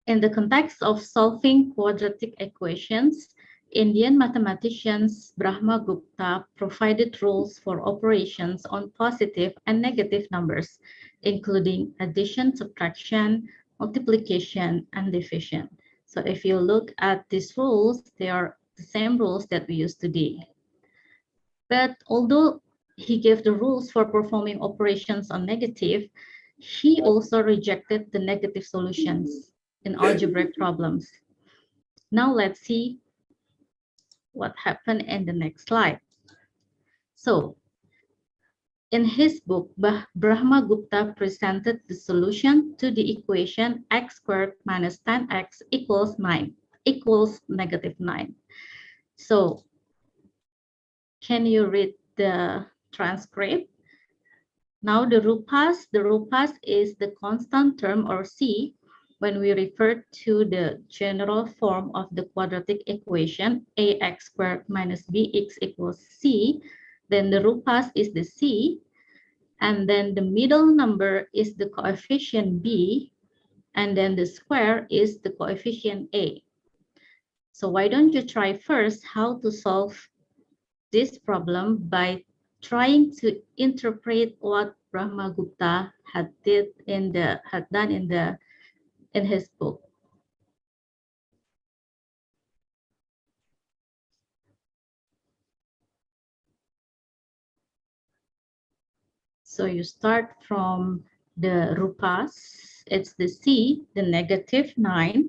in the context of solving quadratic equations, Indian mathematicians Brahmagupta provided rules for operations on positive and negative numbers, including addition, subtraction, multiplication, and division. So if you look at these rules, they are the same rules that we use today. But although he gave the rules for performing operations on negative, he also rejected the negative solutions in algebraic problems. Now let's see what happened in the next slide. So in his book, Brahmagupta presented the solution to the equation x squared minus 10x equals negative 9. So can you read the transcript? Now the rupas is the constant term, or c, when we refer to the general form of the quadratic equation ax squared minus bx equals c, then the rupas is the c, and then the middle number is the coefficient b, and then the square is the coefficient a. So why don't you try first how to solve this problem by trying to interpret what Brahmagupta had done in his book. So you start from the rupas, it's the c, the negative 9,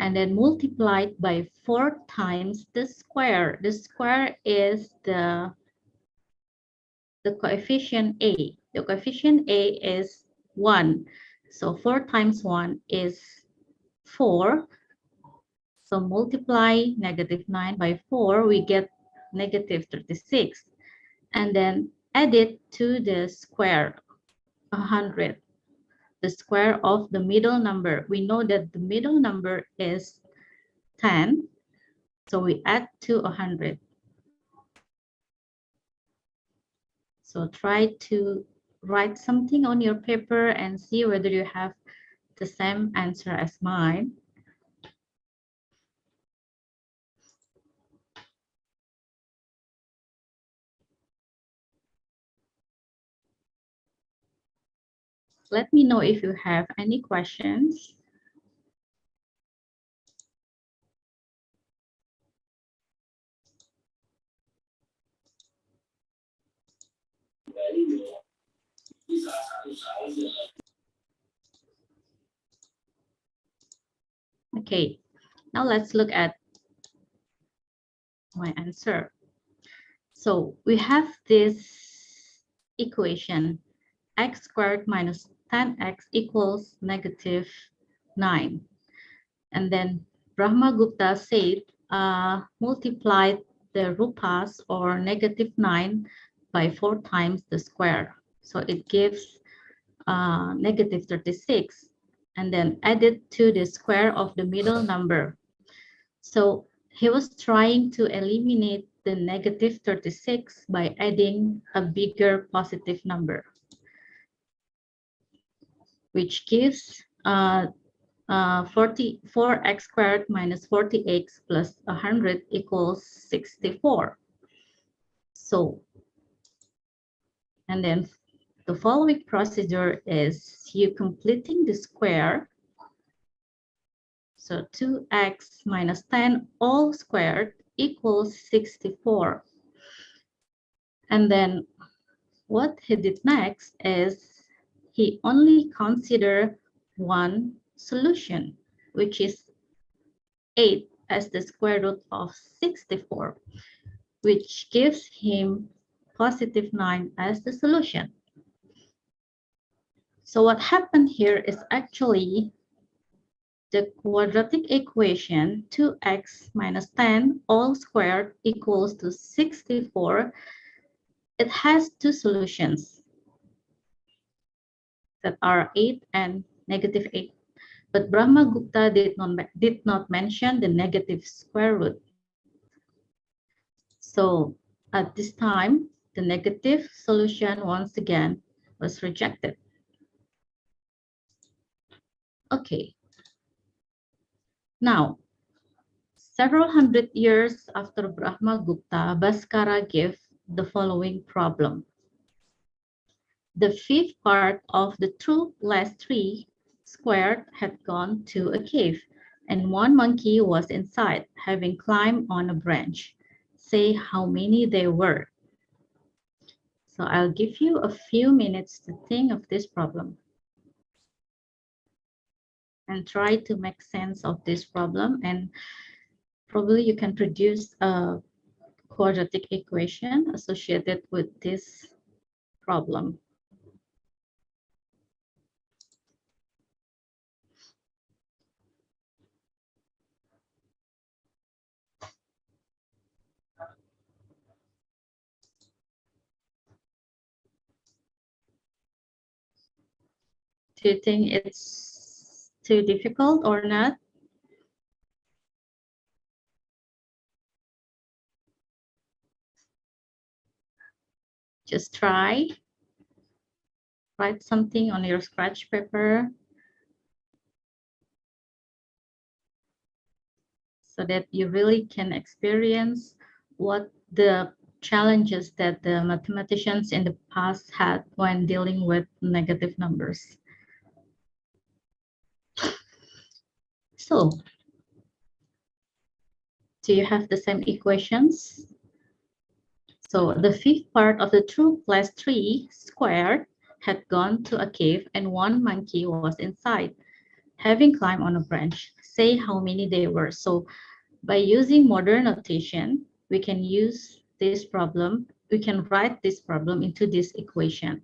and then multiplied by 4 times the square. The square is the coefficient a. The coefficient a is 1. So 4 times 1 is 4. So multiply negative 9 by 4, we get negative 36. And then add it to the square, 100. The square of the middle number. We know that the middle number is 10. So we add to 100. So try to write something on your paper and see whether you have the same answer as mine. Let me know if you have any questions. Okay, now let's look at my answer. So we have this equation, x squared minus 10x equals negative 9. And then Brahmagupta said, multiply the rupas, or negative 9, by 4 times the square. So it gives negative 36. And then add it to the square of the middle number. So he was trying to eliminate the negative 36 by adding a bigger positive number, which gives 44x squared minus 40x plus 100 equals 64. So, and then the following procedure is you completing the square. So 2x minus 10 all squared equals 64. And then what he did next is he only considered one solution, which is 8 as the square root of 64, which gives him positive 9 as the solution. So what happened here is actually the quadratic equation 2x minus 10 all squared equals to 64. It has two solutions that are 8 and negative 8. But Brahmagupta did not mention the negative square root. So at this time, the negative solution once again was rejected. Okay. Now, several hundred years after Brahmagupta, Bhaskara gave the following problem. The fifth part of the 2 plus 3 squared had gone to a cave, and one monkey was inside, having climbed on a branch. Say how many there were. So I'll give you a few minutes to think of this problem and try to make sense of this problem, and probably you can produce a quadratic equation associated with this problem. Do you think it's too difficult or not? Just try. Write something on your scratch paper so that you really can experience what the challenges that the mathematicians in the past had when dealing with negative numbers. So, do you have the same equations? So the fifth part of the 2 plus 3 squared had gone to a cave and one monkey was inside, having climbed on a branch. Say how many there were. So by using modern notation, we can use this problem. We can write this problem into this equation.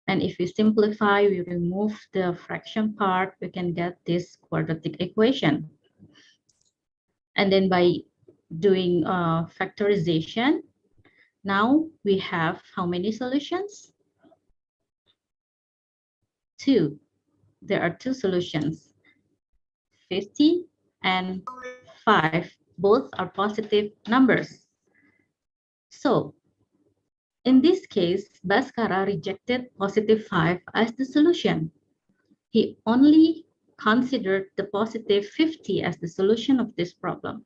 And if we simplify, we remove the fraction part, we can get this quadratic equation. And then by doing factorization, now we have how many solutions? 2. There are 2 solutions, 50 and 5. Both are positive numbers. So in this case, Bhaskara rejected positive 5 as the solution. He only considered the positive 50 as the solution of this problem.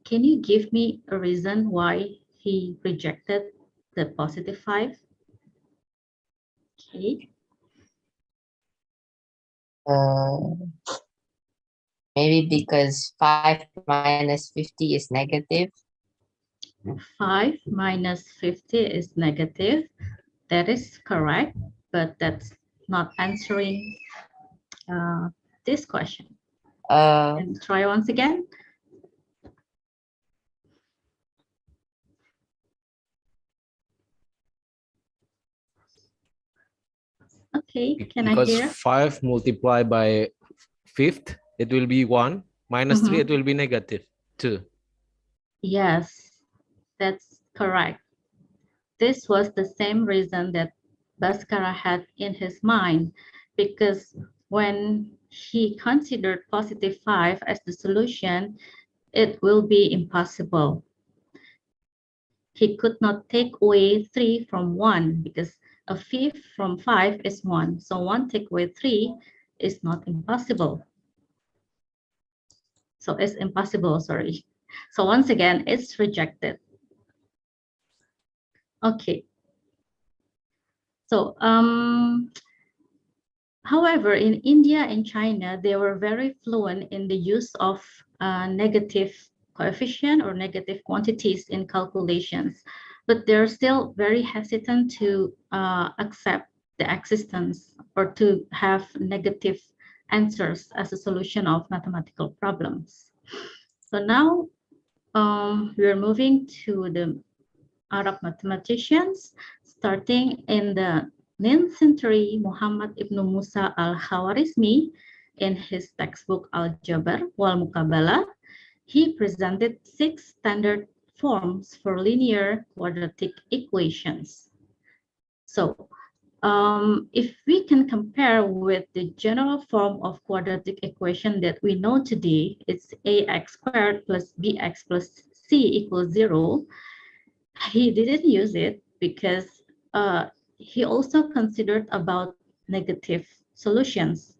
Can you give me a reason why he rejected the positive 5? Okay. Maybe because 5 minus 50 is negative. 5 minus 50 is negative. That is correct, but that's not answering this question. And try once again. Okay, can I Because hear? 5 multiplied by fifth, it will be 1. Minus 3, it will be negative 2. Yes, that's correct. This was the same reason that Bhaskara had in his mind, because when he considered positive 5 as the solution, it will be impossible. He could not take away 3 from 1 because a fifth from 5 is 1. So 1 take away 3 is not impossible. So it's impossible, sorry. So once again, it's rejected. Okay. So, however, in India and China, they were very fluent in the use of negative coefficient or negative quantities in calculations, but they're still very hesitant to accept the existence or to have negative answers as a solution of mathematical problems. So now we're moving to the Arab mathematicians. Starting in the 9th century, Muhammad ibn Musa al-Khawarizmi, in his textbook Al-Jabr wal Muqabala, he presented 6 standard forms for linear quadratic equations. So if we can compare with the general form of quadratic equation that we know today, it's ax squared plus bx plus c equals 0. He didn't use it because he also considered about negative solutions.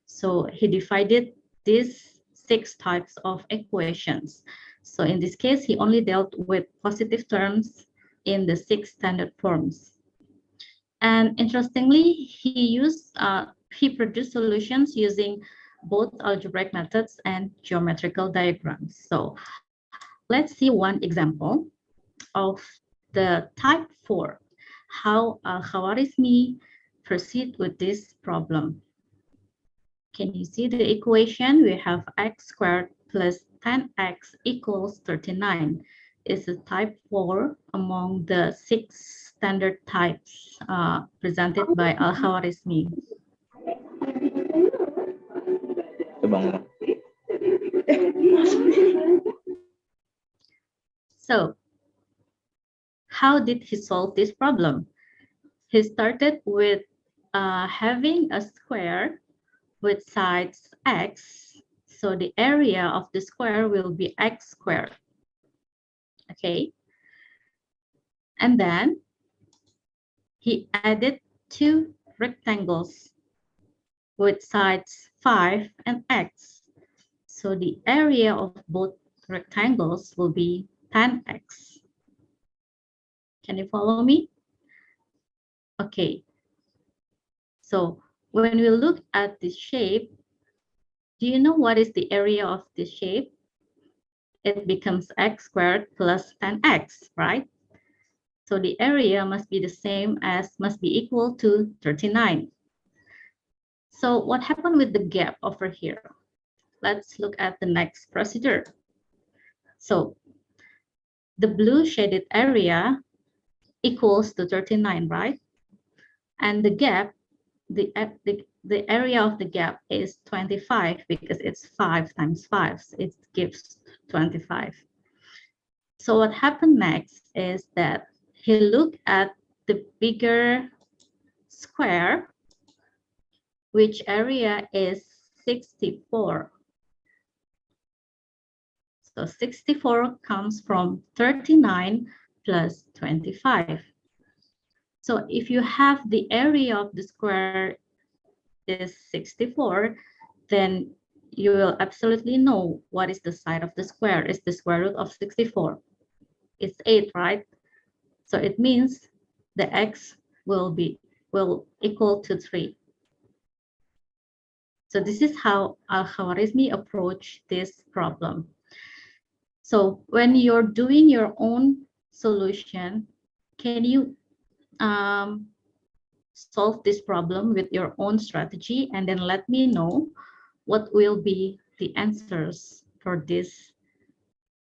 So he divided these 6 types of equations. So in this case, he only dealt with positive terms in the 6 standard forms. And interestingly, he produced solutions using both algebraic methods and geometrical diagrams. So let's see one example of the type 4, how Al-Khawarizmi proceed with this problem. Can you see the equation? We have x squared plus 10x equals 39. It's a type 4 among the 6 standard types presented by Al-Khawarizmi. So, how did he solve this problem? He started with having a square with sides x. So the area of the square will be x squared. Okay. And then he added 2 rectangles with sides 5 and x. So the area of both rectangles will be 10x. Can you follow me? Okay. So when we look at this shape, do you know what is the area of this shape? It becomes x squared plus 10x, right? So the area must be the same as, must be equal to 39. So what happened with the gap over here? Let's look at the next procedure. So the blue shaded area equals to 39, right? And the gap, the area of the gap is 25 because it's 5 times 5. So it gives 25. So what happened next is that he looked at the bigger square, which area is 64. So 64 comes from 39 plus 25. So if you have the area of the square is 64, then you will absolutely know what is the side of the square. It's the square root of 64. It's 8, right? So it means the x will equal to 3. So this is how Al-Khawarizmi approached this problem. So when you're doing your own solution, can you solve this problem with your own strategy and then let me know what will be the answers for this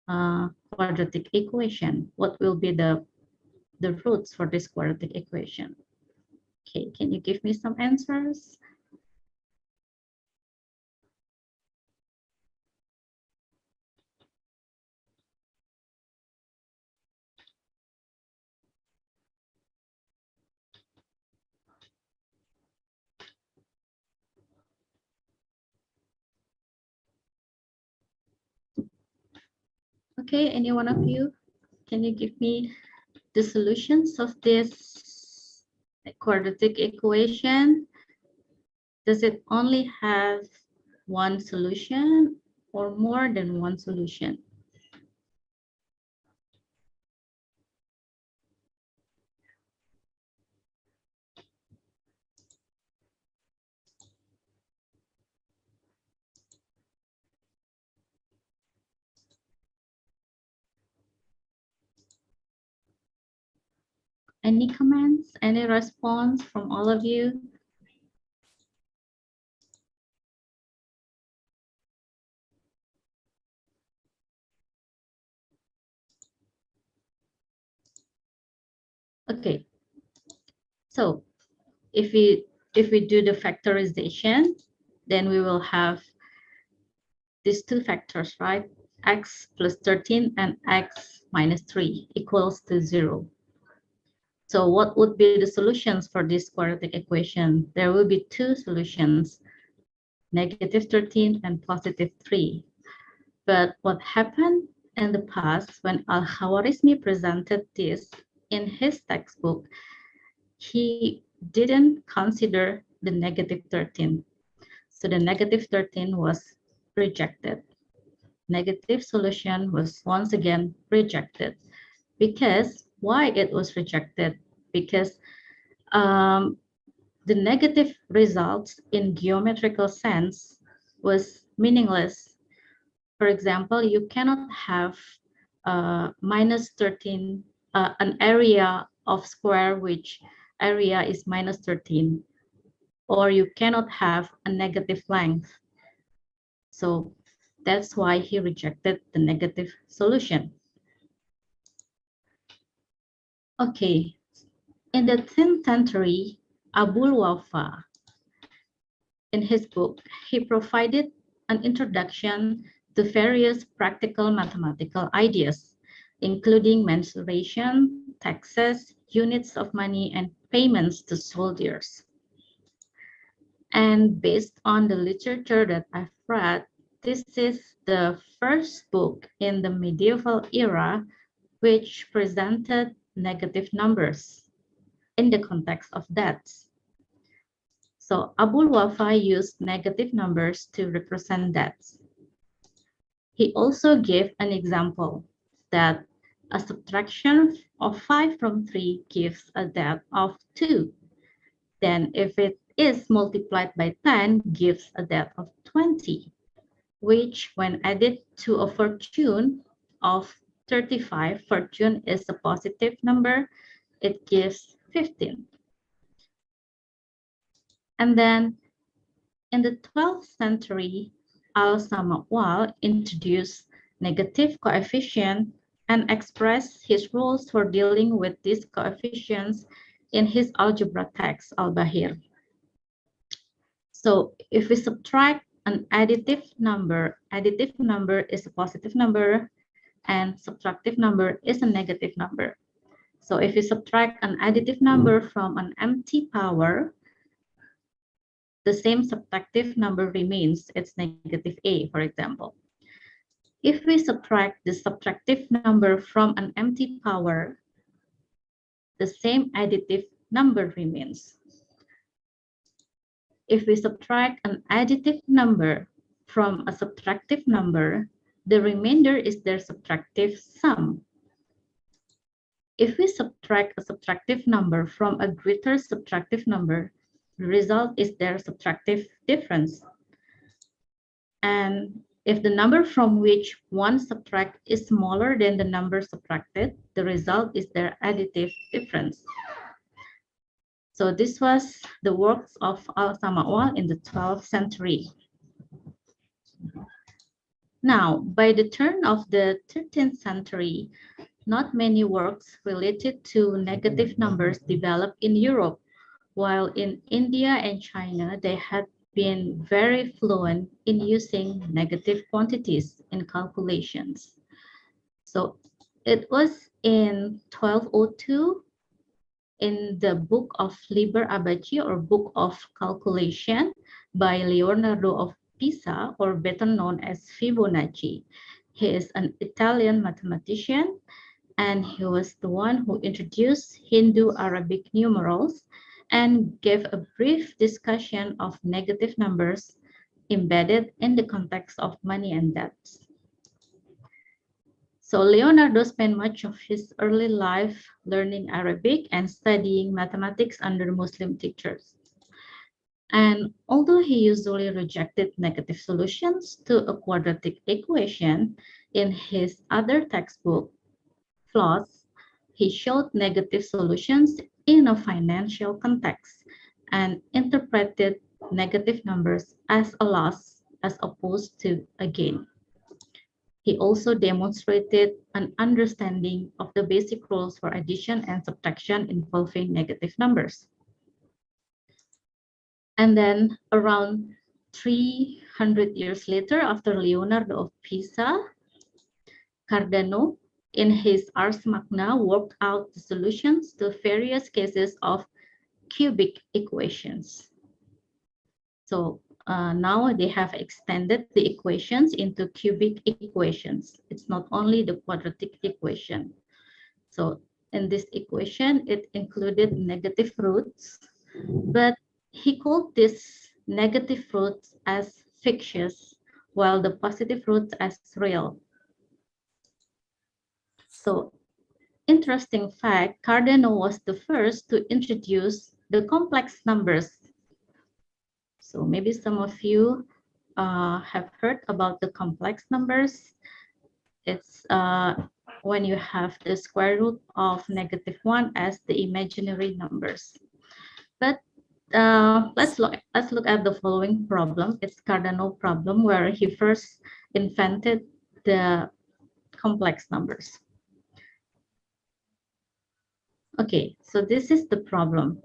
quadratic equation? What will be the roots for this quadratic equation? Okay, can you give me some answers? Okay, any one of you, can you give me the solutions of this quadratic equation? Does it only have one solution or more than one solution? Any comments, any response from all of you? Okay, so if we do the factorization, then we will have these two factors, right? X plus 13 and x minus 3 equals to 0. So what would be the solutions for this quadratic equation? There will be two solutions, negative 13 and positive 3. But what happened in the past when Al-Khawarizmi presented this in his textbook, he didn't consider the negative 13. So the negative 13 was rejected. Negative solution was once again rejected. Because why it was rejected? Because the negative results in geometrical sense was meaningless. For example, you cannot have minus 13, an area of square which area is minus 13, or you cannot have a negative length. So that's why he rejected the negative solution. Okay, in the 10th century, Abul Wafa, in his book, he provided an introduction to various practical mathematical ideas, including mensuration, taxes, units of money, and payments to soldiers. And based on the literature that I've read, this is the first book in the medieval era which presented negative numbers in the context of debts. So Abul Wafa used negative numbers to represent debts. He also gave an example that a subtraction of 5 from 3 gives a debt of 2. Then if it is multiplied by 10 gives a debt of 20, which when added to a fortune of 35, fortune is a positive number, it gives 15. And then in the 12th century, Al-Samawal introduced negative coefficient and expressed his rules for dealing with these coefficients in his algebra text, Al-Bahir. So if we subtract an additive number is a positive number and subtractive number is a negative number. So if you subtract an additive number from an empty power, the same subtractive number remains, it's negative a, for example. If we subtract the subtractive number from an empty power, the same additive number remains. If we subtract an additive number from a subtractive number, the remainder is their subtractive sum. If we subtract a subtractive number from a greater subtractive number, the result is their subtractive difference. And if the number from which one subtract is smaller than the number subtracted, the result is their additive difference. So this was the works of Al-Samawal in the 12th century. Now, by the turn of the 13th century, not many works related to negative numbers developed in Europe, while in India and China, they had been very fluent in using negative quantities in calculations. So it was in 1202 in the book of Liber Abaci, or Book of Calculation, by Leonardo of Pisa, or better known as Fibonacci. He is an Italian mathematician, and he was the one who introduced Hindu Arabic numerals and gave a brief discussion of negative numbers embedded in the context of money and debts. So Leonardo spent much of his early life learning Arabic and studying mathematics under Muslim teachers. And although he usually rejected negative solutions to a quadratic equation in his other textbook, Flaws, he showed negative solutions in a financial context and interpreted negative numbers as a loss as opposed to a gain. He also demonstrated an understanding of the basic rules for addition and subtraction involving negative numbers. And then around 300 years later, after Leonardo of Pisa, Cardano, in his Ars Magna, worked out the solutions to various cases of cubic equations. So now they have extended the equations into cubic equations. It's not only the quadratic equation. So in this equation, it included negative roots, but he called these negative roots as fictitious, while the positive roots as real. So interesting fact, Cardano was the first to introduce the complex numbers. So maybe some of you have heard about the complex numbers. It's when you have the square root of -1 as the imaginary numbers. But let's look at the following problem. It's Cardano problem, where he first invented the complex numbers. Okay, so this is the problem.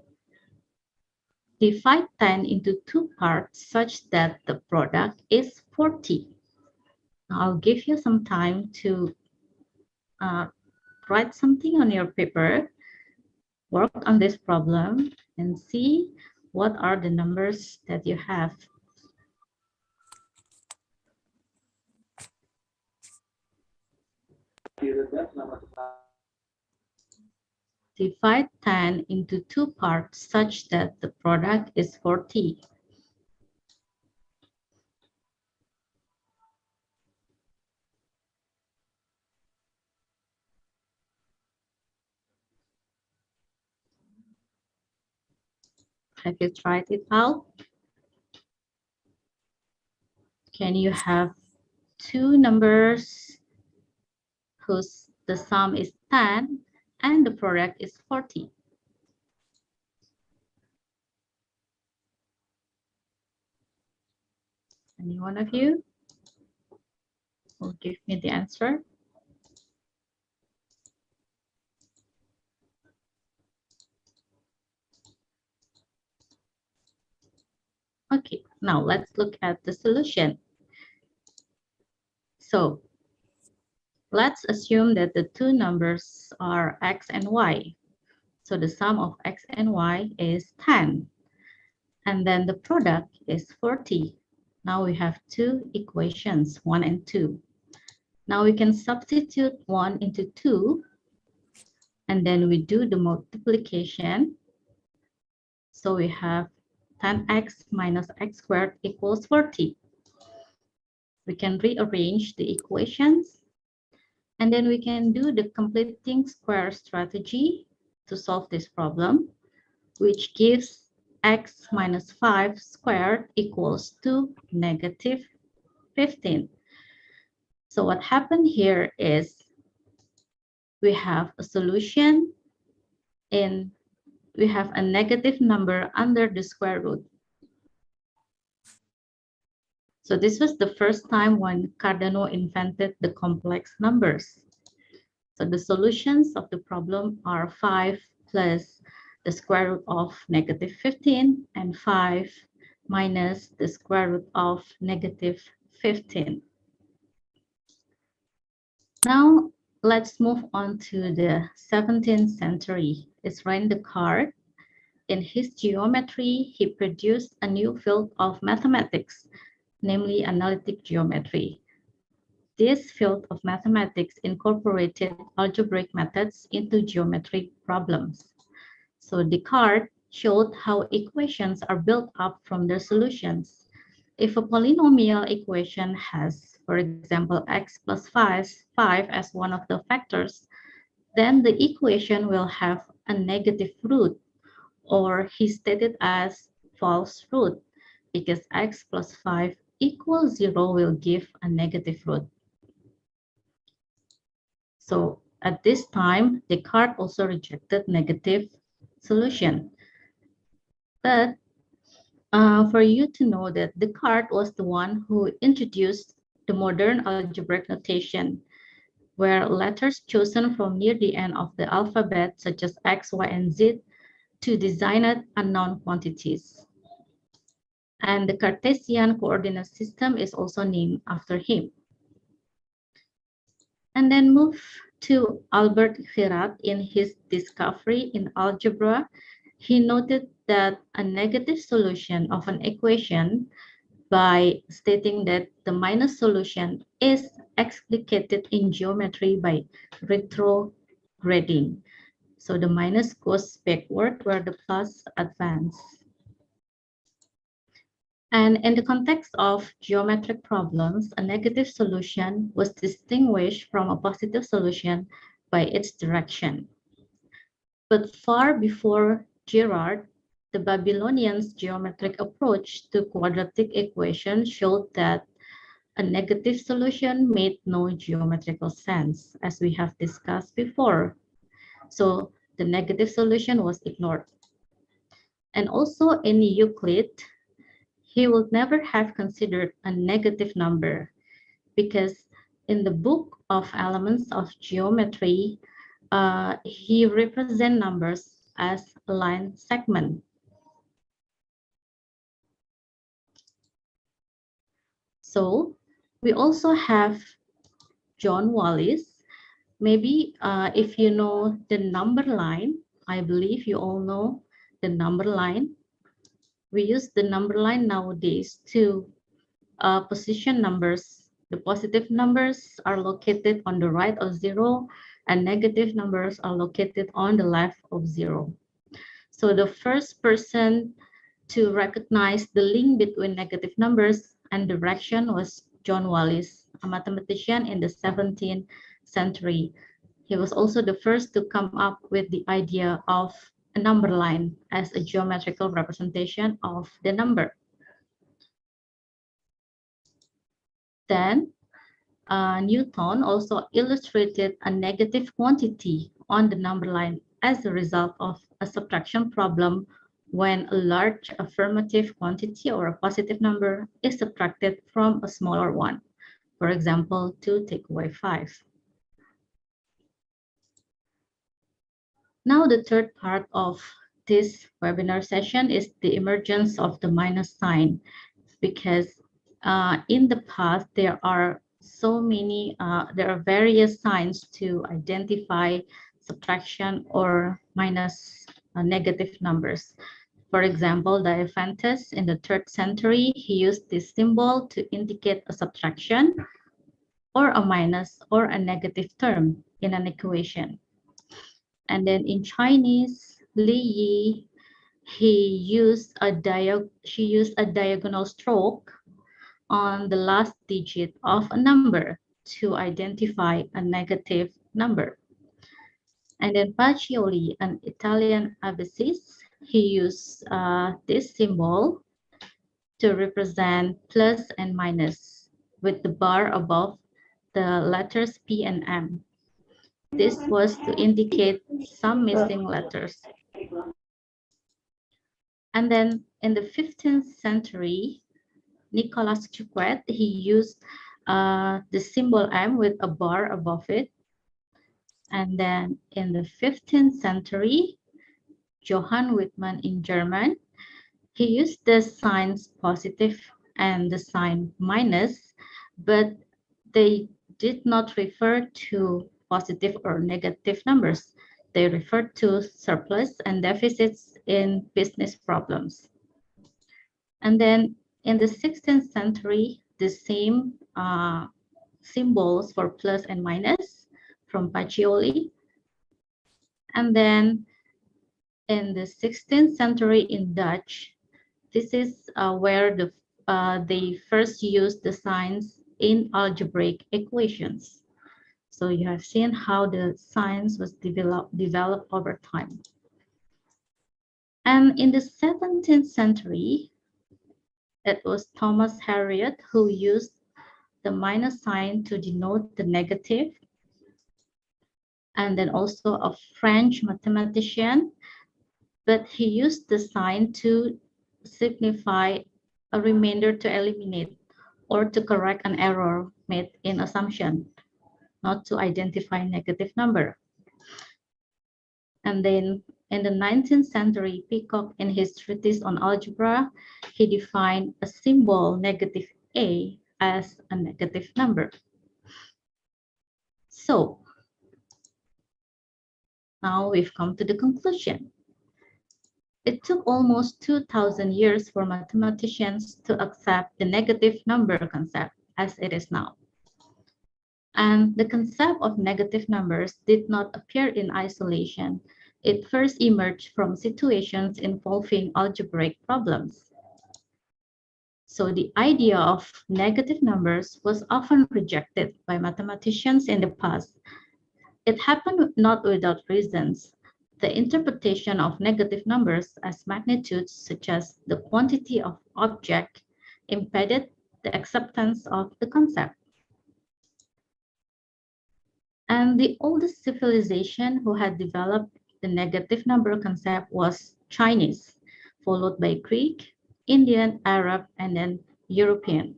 Divide 10 into 2 parts such that the product is 40. Now, I'll give you some time to write something on your paper, work on this problem, and see what are the numbers that you have. Divide 10 into 2 parts such that the product is 40. Have you tried it out? Can you have two numbers whose the sum is 10 and the product is 40? Any one of you will give me the answer? Okay, now let's look at the solution. So let's assume that the two numbers are x and y. So the sum of x and y is 10. And then the product is 40. Now we have two equations, 1 and 2. Now we can substitute 1 into 2, and then we do the multiplication. So we have 10x minus x squared equals 40. We can rearrange the equations, and then we can do the completing square strategy to solve this problem, which gives x minus 5 squared equals to -15. So what happened here is we have a solution in, we have a negative number under the square root. So this was the first time when Cardano invented the complex numbers. So the solutions of the problem are 5 plus the square root of -15 and 5 minus the square root of -15. Now let's move on to the 17th century. It's Rene Descartes. In his geometry, he produced a new field of mathematics, namely analytic geometry. This field of mathematics incorporated algebraic methods into geometric problems. So Descartes showed how equations are built up from their solutions. If a polynomial equation has, for example, x plus 5 as one of the factors, then the equation will have a negative root, or he stated as false root, because x plus 5 equals 0 will give a negative root. So at this time, Descartes also rejected negative solution. But for you to know that Descartes was the one who introduced the modern algebraic notation, where letters chosen from near the end of the alphabet, such as X, Y, and Z, to designated unknown quantities. And the Cartesian coordinate system is also named after him. And then move to Albert Girard in his discovery in algebra. He noted that a negative solution of an equation, by stating that the minus solution is explicated in geometry by retrograding. So the minus goes backward where the plus advance. And in the context of geometric problems, a negative solution was distinguished from a positive solution by its direction. But far before Girard, the Babylonians' geometric approach to quadratic equations showed that a negative solution made no geometrical sense, as we have discussed before. So the negative solution was ignored. And also in Euclid, he would never have considered a negative number, because in the book of Elements of Geometry, he represents numbers as a line segment. So we also have John Wallis. Maybe if you know the number line, I believe you all know the number line. We use the number line nowadays to position numbers. The positive numbers are located on the right of 0, and negative numbers are located on the left of 0. So the first person to recognize the link between negative numbers and direction was John Wallis, a mathematician in the 17th century. He was also the first to come up with the idea of a number line as a geometrical representation of the number. Then Newton also illustrated a negative quantity on the number line as a result of a subtraction problem when a large affirmative quantity or a positive number is subtracted from a smaller one. For example, 2 take away 5. Now the third part of this webinar session is the emergence of the minus sign, because in the past there are there are various signs to identify subtraction or minus negative numbers. For example, Diophantus in the 3rd century, he used this symbol to indicate a subtraction or a minus or a negative term in an equation. And then in Chinese, Li Yi, she used a diagonal stroke on the last digit of a number to identify a negative number. And then Pacioli, an Italian abacist, he used this symbol to represent plus and minus with the bar above the letters P and M. This was to indicate some missing letters. And then in the 15th century, Nicolas Chuquet, he used the symbol M with a bar above it. And then in the 15th century, Johann Wittmann in German, he used the signs positive and the sign minus, but they did not refer to positive or negative numbers. They referred to surplus and deficits in business problems. And then in the 16th century, the same symbols for plus and minus from Pacioli. And then in the 16th century in Dutch. This is where they first used the signs in algebraic equations. So you have seen how the science was developed over time. And in the 17th century, it was Thomas Harriot who used the minus sign to denote the negative. And then also a French mathematician, but he used the sign to signify a remainder to eliminate or to correct an error made in assumption, not to identify negative number. And then in the 19th century, Peacock, in his treatise on algebra, he defined a symbol negative a as a negative number. So now we've come to the conclusion. It took almost 2,000 years for mathematicians to accept the negative number concept as it is now. And the concept of negative numbers did not appear in isolation. It first emerged from situations involving algebraic problems. So the idea of negative numbers was often rejected by mathematicians in the past. It happened not without reasons. The interpretation of negative numbers as magnitudes, such as the quantity of object, impeded the acceptance of the concept. And the oldest civilization who had developed the negative number concept was Chinese, followed by Greek, Indian, Arab, and then European.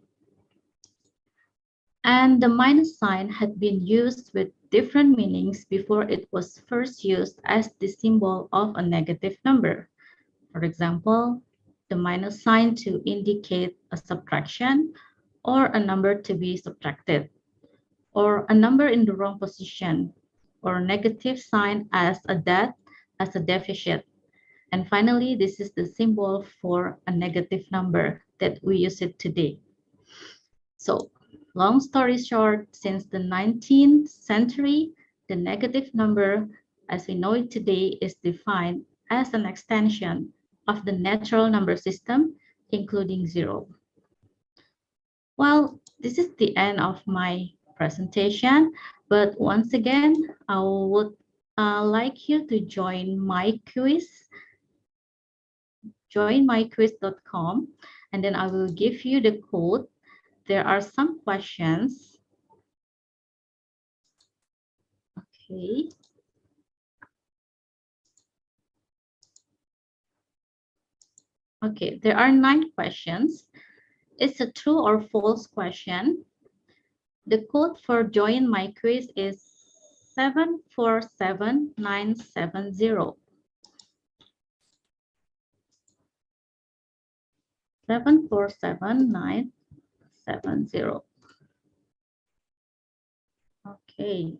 And the minus sign had been used with different meanings before it was first used as the symbol of a negative number. For example, the minus sign to indicate a subtraction or a number to be subtracted, or a number in the wrong position, or negative sign as a debt, as a deficit. And finally, this is the symbol for a negative number that we use it today. So, long story short, since the 19th century, the negative number as we know it today is defined as an extension of the natural number system, including zero. Well, this is the end of my presentation, but once again, I would like you to join my quiz, joinmyquiz.com, and then I will give you the code. There are some questions. Okay. Okay, there are 9 questions. It's a true or false question. The code for join my quiz is 747970. 747970. Okay.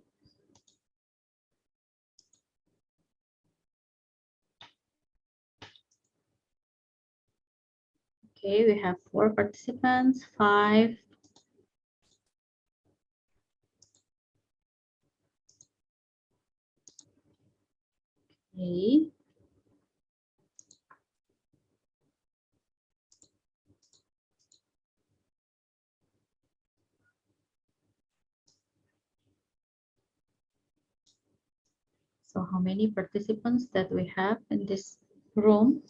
Okay, we have 4 participants, 5. Okay. So how many participants that we have in this room?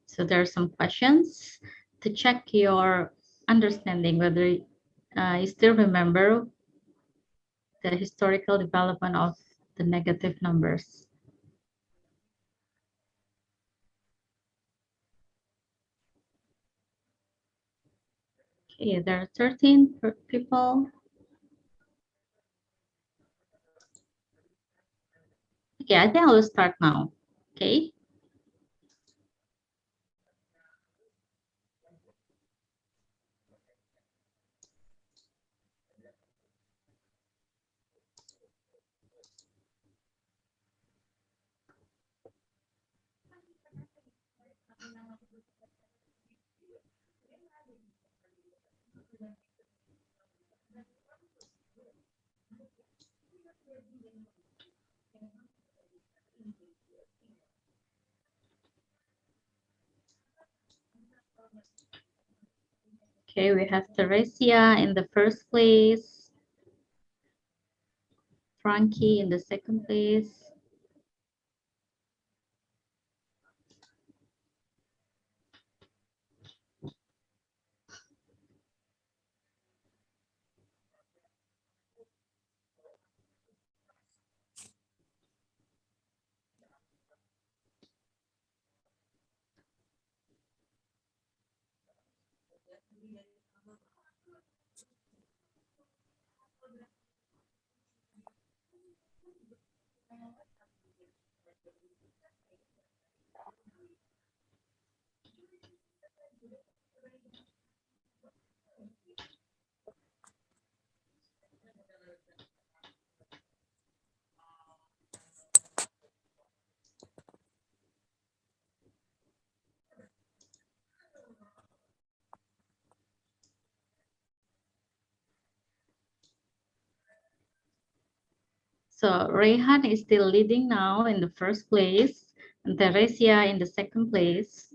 So there are some questions to check your understanding, whether you still remember the historical development of the negative numbers. Okay, there are 13 people. Okay, I think I will start now. Okay. Okay, we have Teresia in the first place, Frankie in the second place. So Rehan is still leading now in the first place, and Teresia in the second place.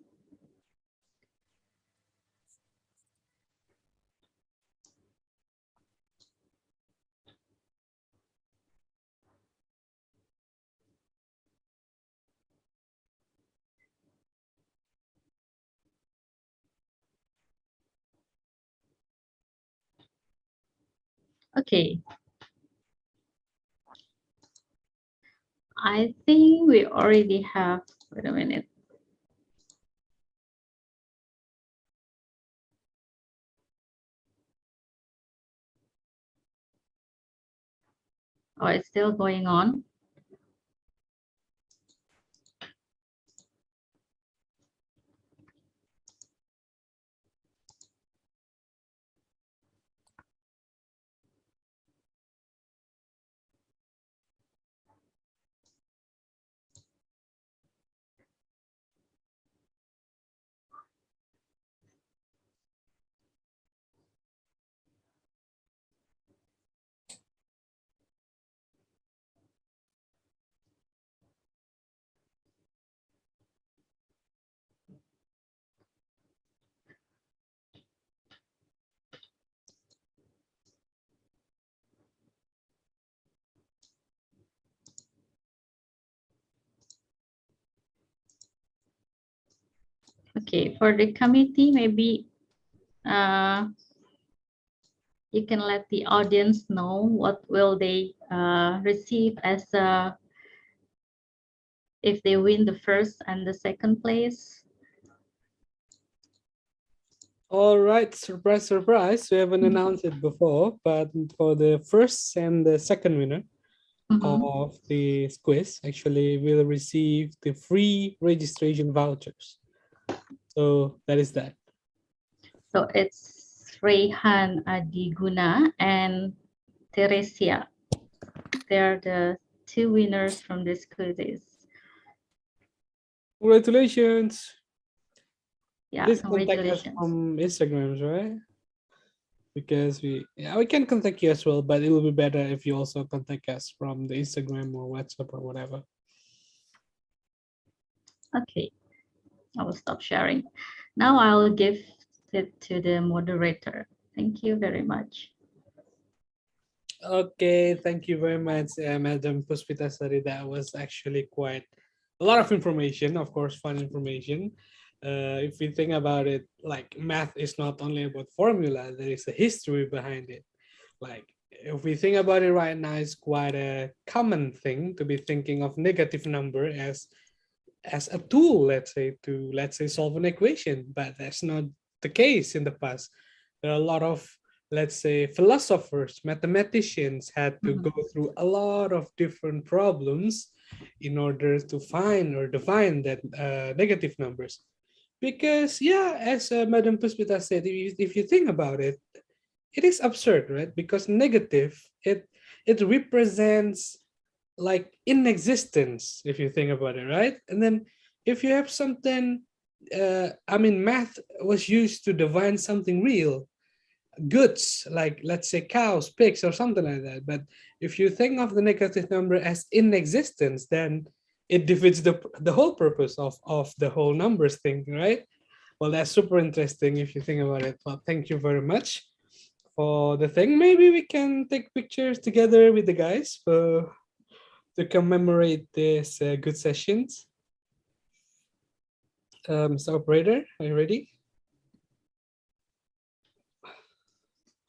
Okay. I think we already have, wait a minute. Oh, it's still going on. Okay, for the committee, maybe you can let the audience know what will they receive as if they win the first and the second place. All right, surprise, surprise. We haven't announced it before, but for the first and the second winner of the quiz, actually will receive the free registration vouchers. So that is that. So it's Rehan Adiguna and Teresia. They're the two winners from this quizzes. Congratulations. Yeah, Please contact us congratulations. from Instagrams, right? Because we can contact you as well, but it will be better if you also contact us from the Instagram or WhatsApp or whatever. Okay, I will stop sharing. Now I will give it to the moderator. Thank you very much. Okay, thank you very much, Madam Puspitasari. That was actually quite a lot of information, of course, fun information. If we think about it, like math is not only about formula, there is a history behind it. Like if we think about it right now, it's quite a common thing to be thinking of negative number as a tool, let's say solve an equation, but that's not the case in the past. There are a lot of, let's say, philosophers, mathematicians had to go through a lot of different problems in order to find or define that negative numbers. Because yeah, as Madam Puspita said, if you think about it, it is absurd, right? Because negative, it represents like inexistence, if you think about it, right? And then if you have something, I mean, math was used to define something real, goods, like let's say cows, pigs, or something like that. But if you think of the negative number as inexistence, then it defeats the whole purpose of the whole numbers thing, right? Well, that's super interesting if you think about it. Well, thank you very much for the thing. Maybe we can take pictures together with the guys to commemorate this good sessions. So operator, are you ready?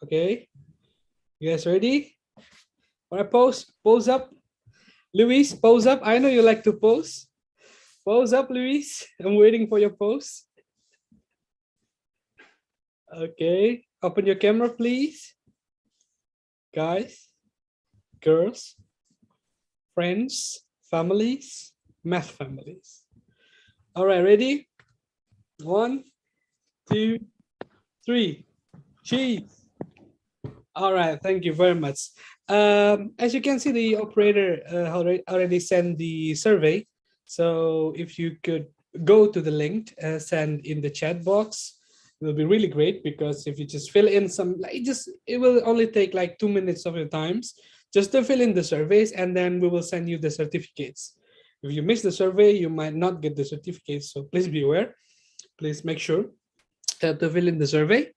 Okay, you guys ready? All right, pose up. Luis, pose up. I know you like to pose. Pose up, Luis. I'm waiting for your pose. Okay, open your camera, please. Guys, girls, friends, families, math families. All right, ready? 1, 2, 3. Cheese. All right, thank you very much. As you can see, the operator already sent the survey. So if you could go to the link, send in the chat box, it will be really great, because if you just fill in some, it will only take like 2 minutes of your times just to fill in the surveys, and then we will send you the certificates. If you miss the survey, you might not get the certificates. So please be aware. Please make sure to fill in the survey.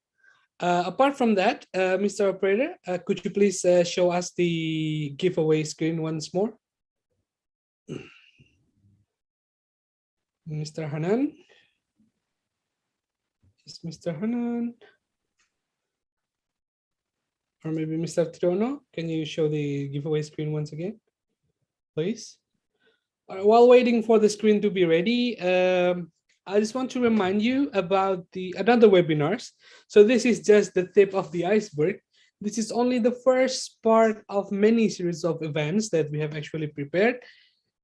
Apart from that, Mr. Operator, could you please show us the giveaway screen once more? Mr. Hanan? Is Mr. Hanan? Or maybe Mr. Triano? Can you show the giveaway screen once again, please? While waiting for the screen to be ready, I just want to remind you about the another webinars. So this is just the tip of the iceberg. This is only the first part of many series of events that we have actually prepared.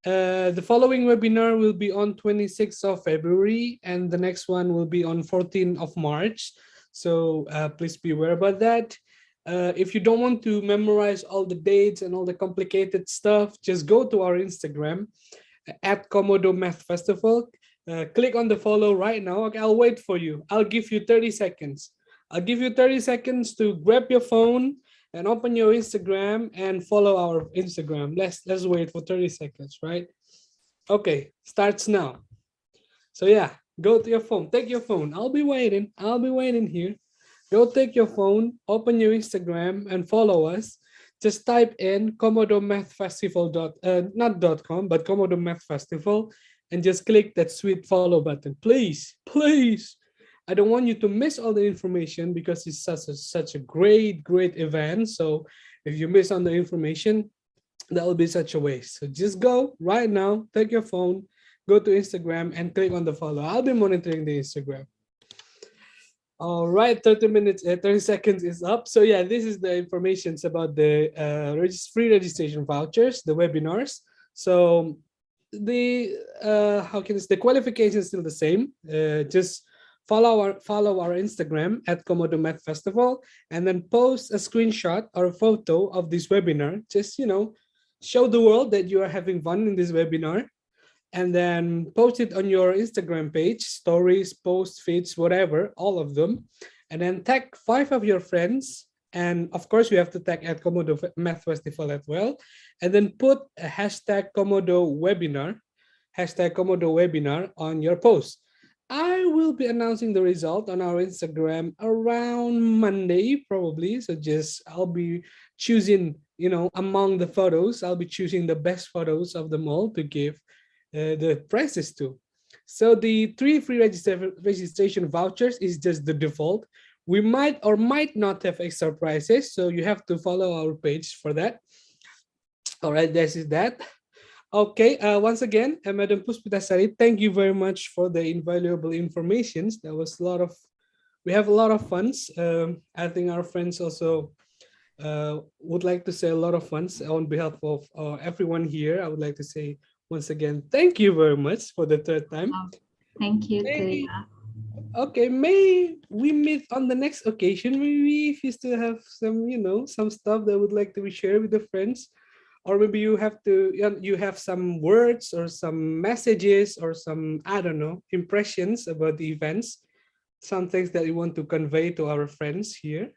The following webinar will be on 26th of February, and the next one will be on 14th of March. So please be aware about that. If you don't want to memorize all the dates and all the complicated stuff, just go to our Instagram at Komodo Math Festival. Click on the follow right now. Okay, I'll wait for you. I'll give you 30 seconds. I'll give you 30 seconds to grab your phone and open your Instagram and follow our Instagram. Let's wait for 30 seconds, right? Okay, starts now. So yeah, go to your phone. Take your phone. I'll be waiting. I'll be waiting here. Go take your phone, open your Instagram, and follow us. Just type in Komodo Math Festival not .com, but Komodo Math Festival, and just click that sweet follow button. Please, please. I don't want you to miss all the information, because it's such a great event. So if you miss on the information, that will be such a waste. So just go right now, take your phone, go to Instagram, and click on the follow. I'll be monitoring the Instagram. All right, 30 seconds is up. So yeah, this is the information about the free registration vouchers, the webinars. So the the qualification is still the same. Just follow our Instagram at Komodo Math Festival, and then post a screenshot or a photo of this webinar. Just show the world that you are having fun in this webinar, and then post it on your Instagram page, stories, posts, feeds, whatever, all of them. And then tag 5 of your friends. And of course, you have to tag at Komodo Math Festival as well. And then put a hashtag Komodo webinar on your post. I will be announcing the result on our Instagram around Monday, probably. So I'll be choosing, among the photos, I'll be choosing the best photos of them all to give the prices to. So the 3 free registration vouchers is just the default. We might or might not have extra prices, so you have to follow our page for that. All right, this is that. Okay, once again, Madam Puspitasari, thank you very much for the invaluable information. That was we have a lot of funds. I think our friends also would like to say a lot of funds on behalf of everyone here. I would like to say once again, thank you very much for the third time. Thank you too. Okay, may we meet on the next occasion? Maybe if you still have some, some stuff that would like to be shared with the friends, or maybe you have some words or some messages or some, I don't know, impressions about the events, some things that you want to convey to our friends here.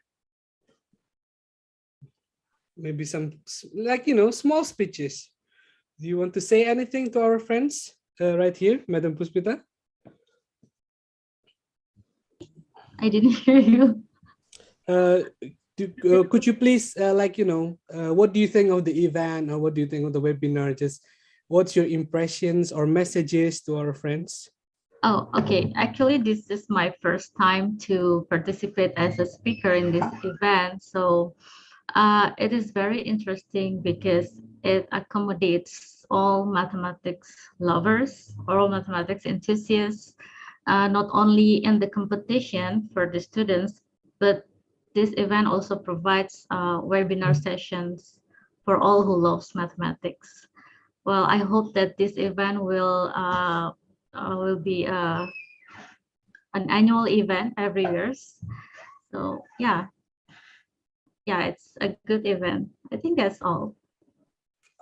Maybe some, small speeches. Do you want to say anything to our friends right here, Madam Puspita? I didn't hear you. Could you please, what do you think of the event, or what do you think of the webinar? Just what's your impressions or messages to our friends? Oh, okay. Actually, this is my first time to participate as a speaker in this event. So it is very interesting because it accommodates all mathematics lovers or all mathematics enthusiasts, not only in the competition for the students, but this event also provides webinar sessions for all who loves mathematics. Well, I hope that this event will be an annual event every year. So yeah, it's a good event. I think that's all.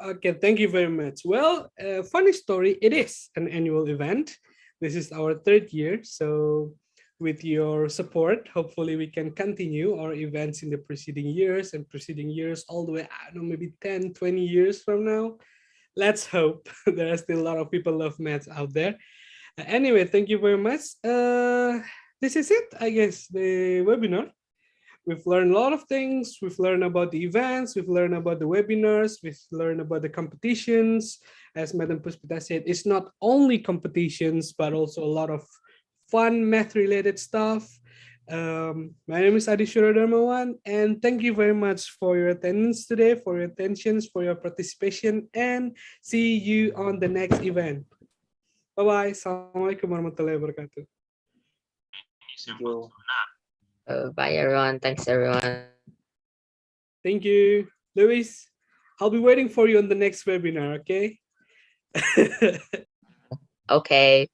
Okay, thank you very much. Well, funny story, it is an annual event. This is our third year. So with your support, hopefully we can continue our events in the preceding years all the way, I don't know, maybe 10, 20 years from now. Let's hope. There are still a lot of people love maths out there. Anyway, thank you very much. This is it, I guess, the webinar. We've learned a lot of things. We've learned about the events. We've learned about the webinars. We've learned about the competitions. As Madam Puspita said, it's not only competitions, but also a lot of fun math-related stuff. My name is Adi Dharmawan, and thank you very much for your attendance today, for your attentions, for your participation, and see you on the next event. Bye-bye. Assalamualaikum warahmatullahi wabarakatuh. Bye, everyone. Thanks, everyone. Thank you. Luis, I'll be waiting for you on the next webinar, okay? Okay.